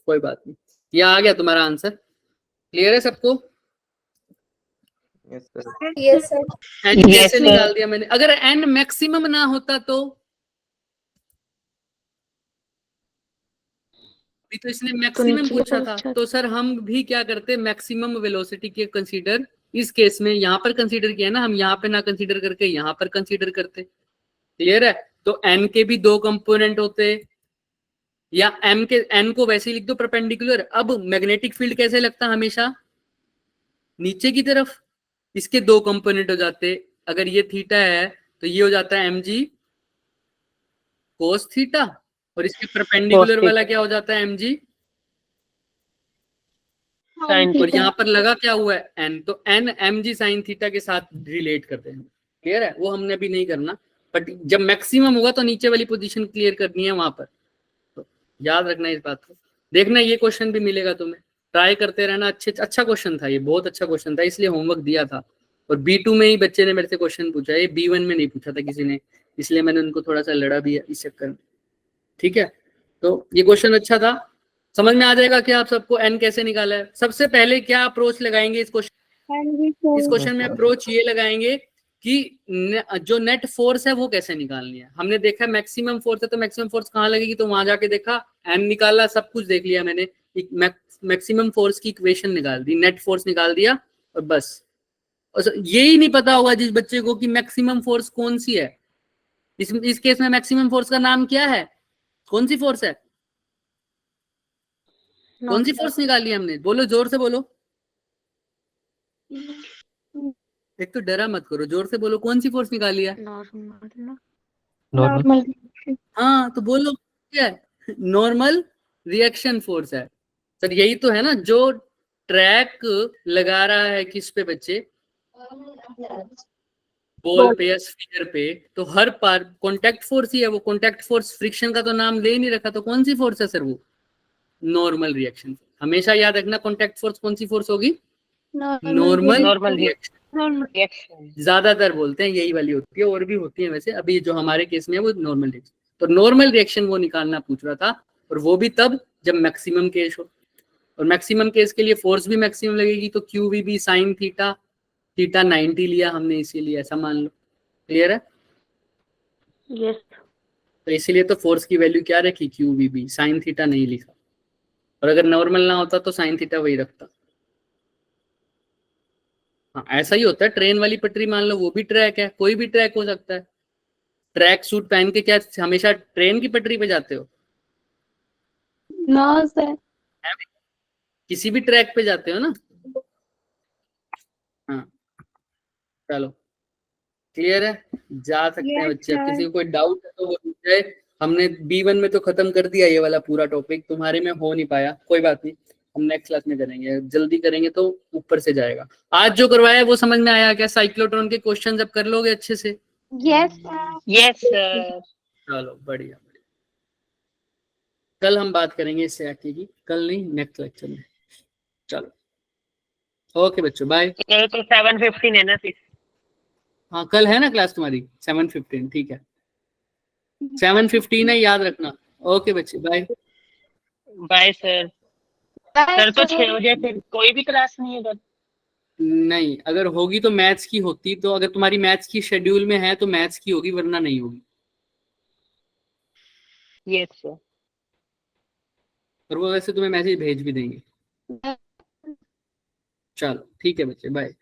कोई बात नहीं, ये आ गया तुम्हारा आंसर। क्लियर है सबको? Yes sir. यस सर एन Yes, कैसे sir. निकाल दिया मैंने? अगर एन मैक्सिमम ना होता तो भी तो इसने मैक्सिमम पूछा था, तो सर हम भी क्या करते? मैक्सिमम वेलोसिटी के कंसीडर इस केस में यहाँ पर कंसीडर किया ना, हम यहाँ पे ना कंसीडर करके यहाँ पर कंसीडर करते। क्लियर है? तो एन के भी दो कंपोनेंट होते, या एम के एन को वैसे ही लिख दो परपेंडिकुलर। अब मैग्नेटिक फील्ड कैसे लगता? हमेशा नीचे की तरफ। इसके दो कंपोनेंट हो जाते, अगर ये थीटा है तो ये हो जाता है mg cos थीटा, और इसके परपेंडिकुलर Cos वाला theta. क्या हो जाता है mg, Sin और theta. यहाँ पर लगा क्या हुआ है? n, तो n mg sin थीटा के साथ रिलेट करते हैं। क्लियर है? वो हमने भी नहीं करना, बट जब मैक्सिमम होगा तो नीचे वाली पोजीशन क्लियर करनी है वहां पर, तो याद रखना इस बात को। देखना ये क्वेश्चन भी मिलेगा तुम्हें, ट्राई करते रहना। अच्छा क्वेश्चन था ये, बहुत अच्छा क्वेश्चन था, इसलिए होमवर्क दिया था। और B2 में ही बच्चे ने मेरे से क्वेश्चन पूछा, ये B1 में नहीं पूछा था किसी ने, इसलिए मैंने उनको थोड़ा सा लड़ा भी है इस चक्कर में। ठीक है, तो ये क्वेश्चन अच्छा था। समझ में आ जाएगा कि आप सबको n कैसे निकाला है। सबसे पहले क्या अप्रोच लगाएंगे इस क्वेश्चन में? अप्रोच ये लगाएंगे कि जो नेट फोर्स है वो कैसे निकालनी है। हमने देखा मैक्सिमम फोर्स है, तो मैक्सिमम फोर्स कहाँ लगेगी? तो वहां जाके देखा, n निकाला, सब कुछ देख लिया मैंने, मैक्सिमम फोर्स की इक्वेशन निकाल दी, नेट फोर्स निकाल दिया, और बस। यही नहीं पता होगा जिस बच्चे को कि मैक्सिमम फोर्स कौन सी है। इस केस में मैक्सिमम फोर्स का नाम क्या है? कौन सी फोर्स है? कौन सी फोर्स निकाली है हमने? बोलो, जोर से बोलो, एक तो डरा मत करो, जोर से बोलो, कौन सी फोर्स निकाली है? नॉर्मल हाँ तो बोलो क्या है? नॉर्मल रिएक्शन फोर्स है सर, यही तो है ना जो ट्रैक लगा रहा है किस पे बच्चे? बॉल पे या स्फीयर पे, तो हर पार कांटेक्ट फोर्स ही है वो। कांटेक्ट फोर्स, फ्रिक्शन का तो नाम ले ही नहीं रखा, तो कौन सी फोर्स है सर वो? Normal reaction. हमेशा याद रखना, कांटेक्ट फोर्स कौन सी फोर्स होगी? Normal Normal reaction. रिएक्शन। ज्यादातर बोलते हैं यही वाली होती है, और भी होती है वैसे, अभी जो हमारे केस में है वो नॉर्मल रिएक्शन। तो नॉर्मल रिएक्शन वो निकालना पूछ रहा था, और वो भी तब जब मैक्सिमम केस हो, और मैक्सिमम केस के लिए फोर्स भी मैक्सिमम लगेगी, तो Q V B sine theta, theta 90 लिया हमने इसीलिए, ऐसा मान लो। क्लियर है? यस। तो इसीलिए तो फोर्स की वैल्यू क्या रखी, Q V B, sine theta नहीं लिखा, और अगर नॉर्मल ना होता तो साइन थीटा वही रखता। हाँ ऐसा ही होता है, ट्रेन वाली पटरी मान लो वो भी ट्रैक है, कोई भी ट्रैक हो सकता है। ट्रैक सूट पहन के क्या हमेशा ट्रेन की पटरी पे जाते हो? ना सर। किसी भी ट्रैक पे जाते हो ना। हाँ चलो क्लियर है, जा सकते हैं Yes, बच्चे। अब sir. किसी को कोई डाउट है तो वो पूछ जाए। हमने B1 में तो खत्म कर दिया ये वाला पूरा टॉपिक, तुम्हारे में हो नहीं पाया, कोई बात नहीं, हम नेक्स्ट क्लास में करेंगे, जल्दी करेंगे तो ऊपर से जाएगा। आज जो करवाया है वो समझ में आया क्या? साइक्लोट्रॉन के क्वेश्चन अब कर लोगे अच्छे से? Yes, sir. Yes sir. चलो बढ़िया। कल हम बात करेंगे इससे आगे की, कल नहीं नेक्स्ट लेक्चर में। चलो ओके बच्चों, बाय। ये तो 7:15 है ना फिर। हाँ कल है ना क्लास तुम्हारी 7:15, ठीक है 7:15 है, याद रखना। ओके बच्चे bye. Bye sir. Bye, sir तो sir. 6 बजे फिर कोई भी क्लास नहीं है कल? नहीं, अगर होगी तो मैथ्स की होती, तो अगर तुम्हारी मैथ्स की शेड्यूल में है तो मैथ्स की होगी, वरना नहीं होगी। Yes sir. और वो वैसे तुम्हें मैसेज भेज भी देंगे। चलो ठीक है बच्चे, बाय।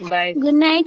बाय। Good night.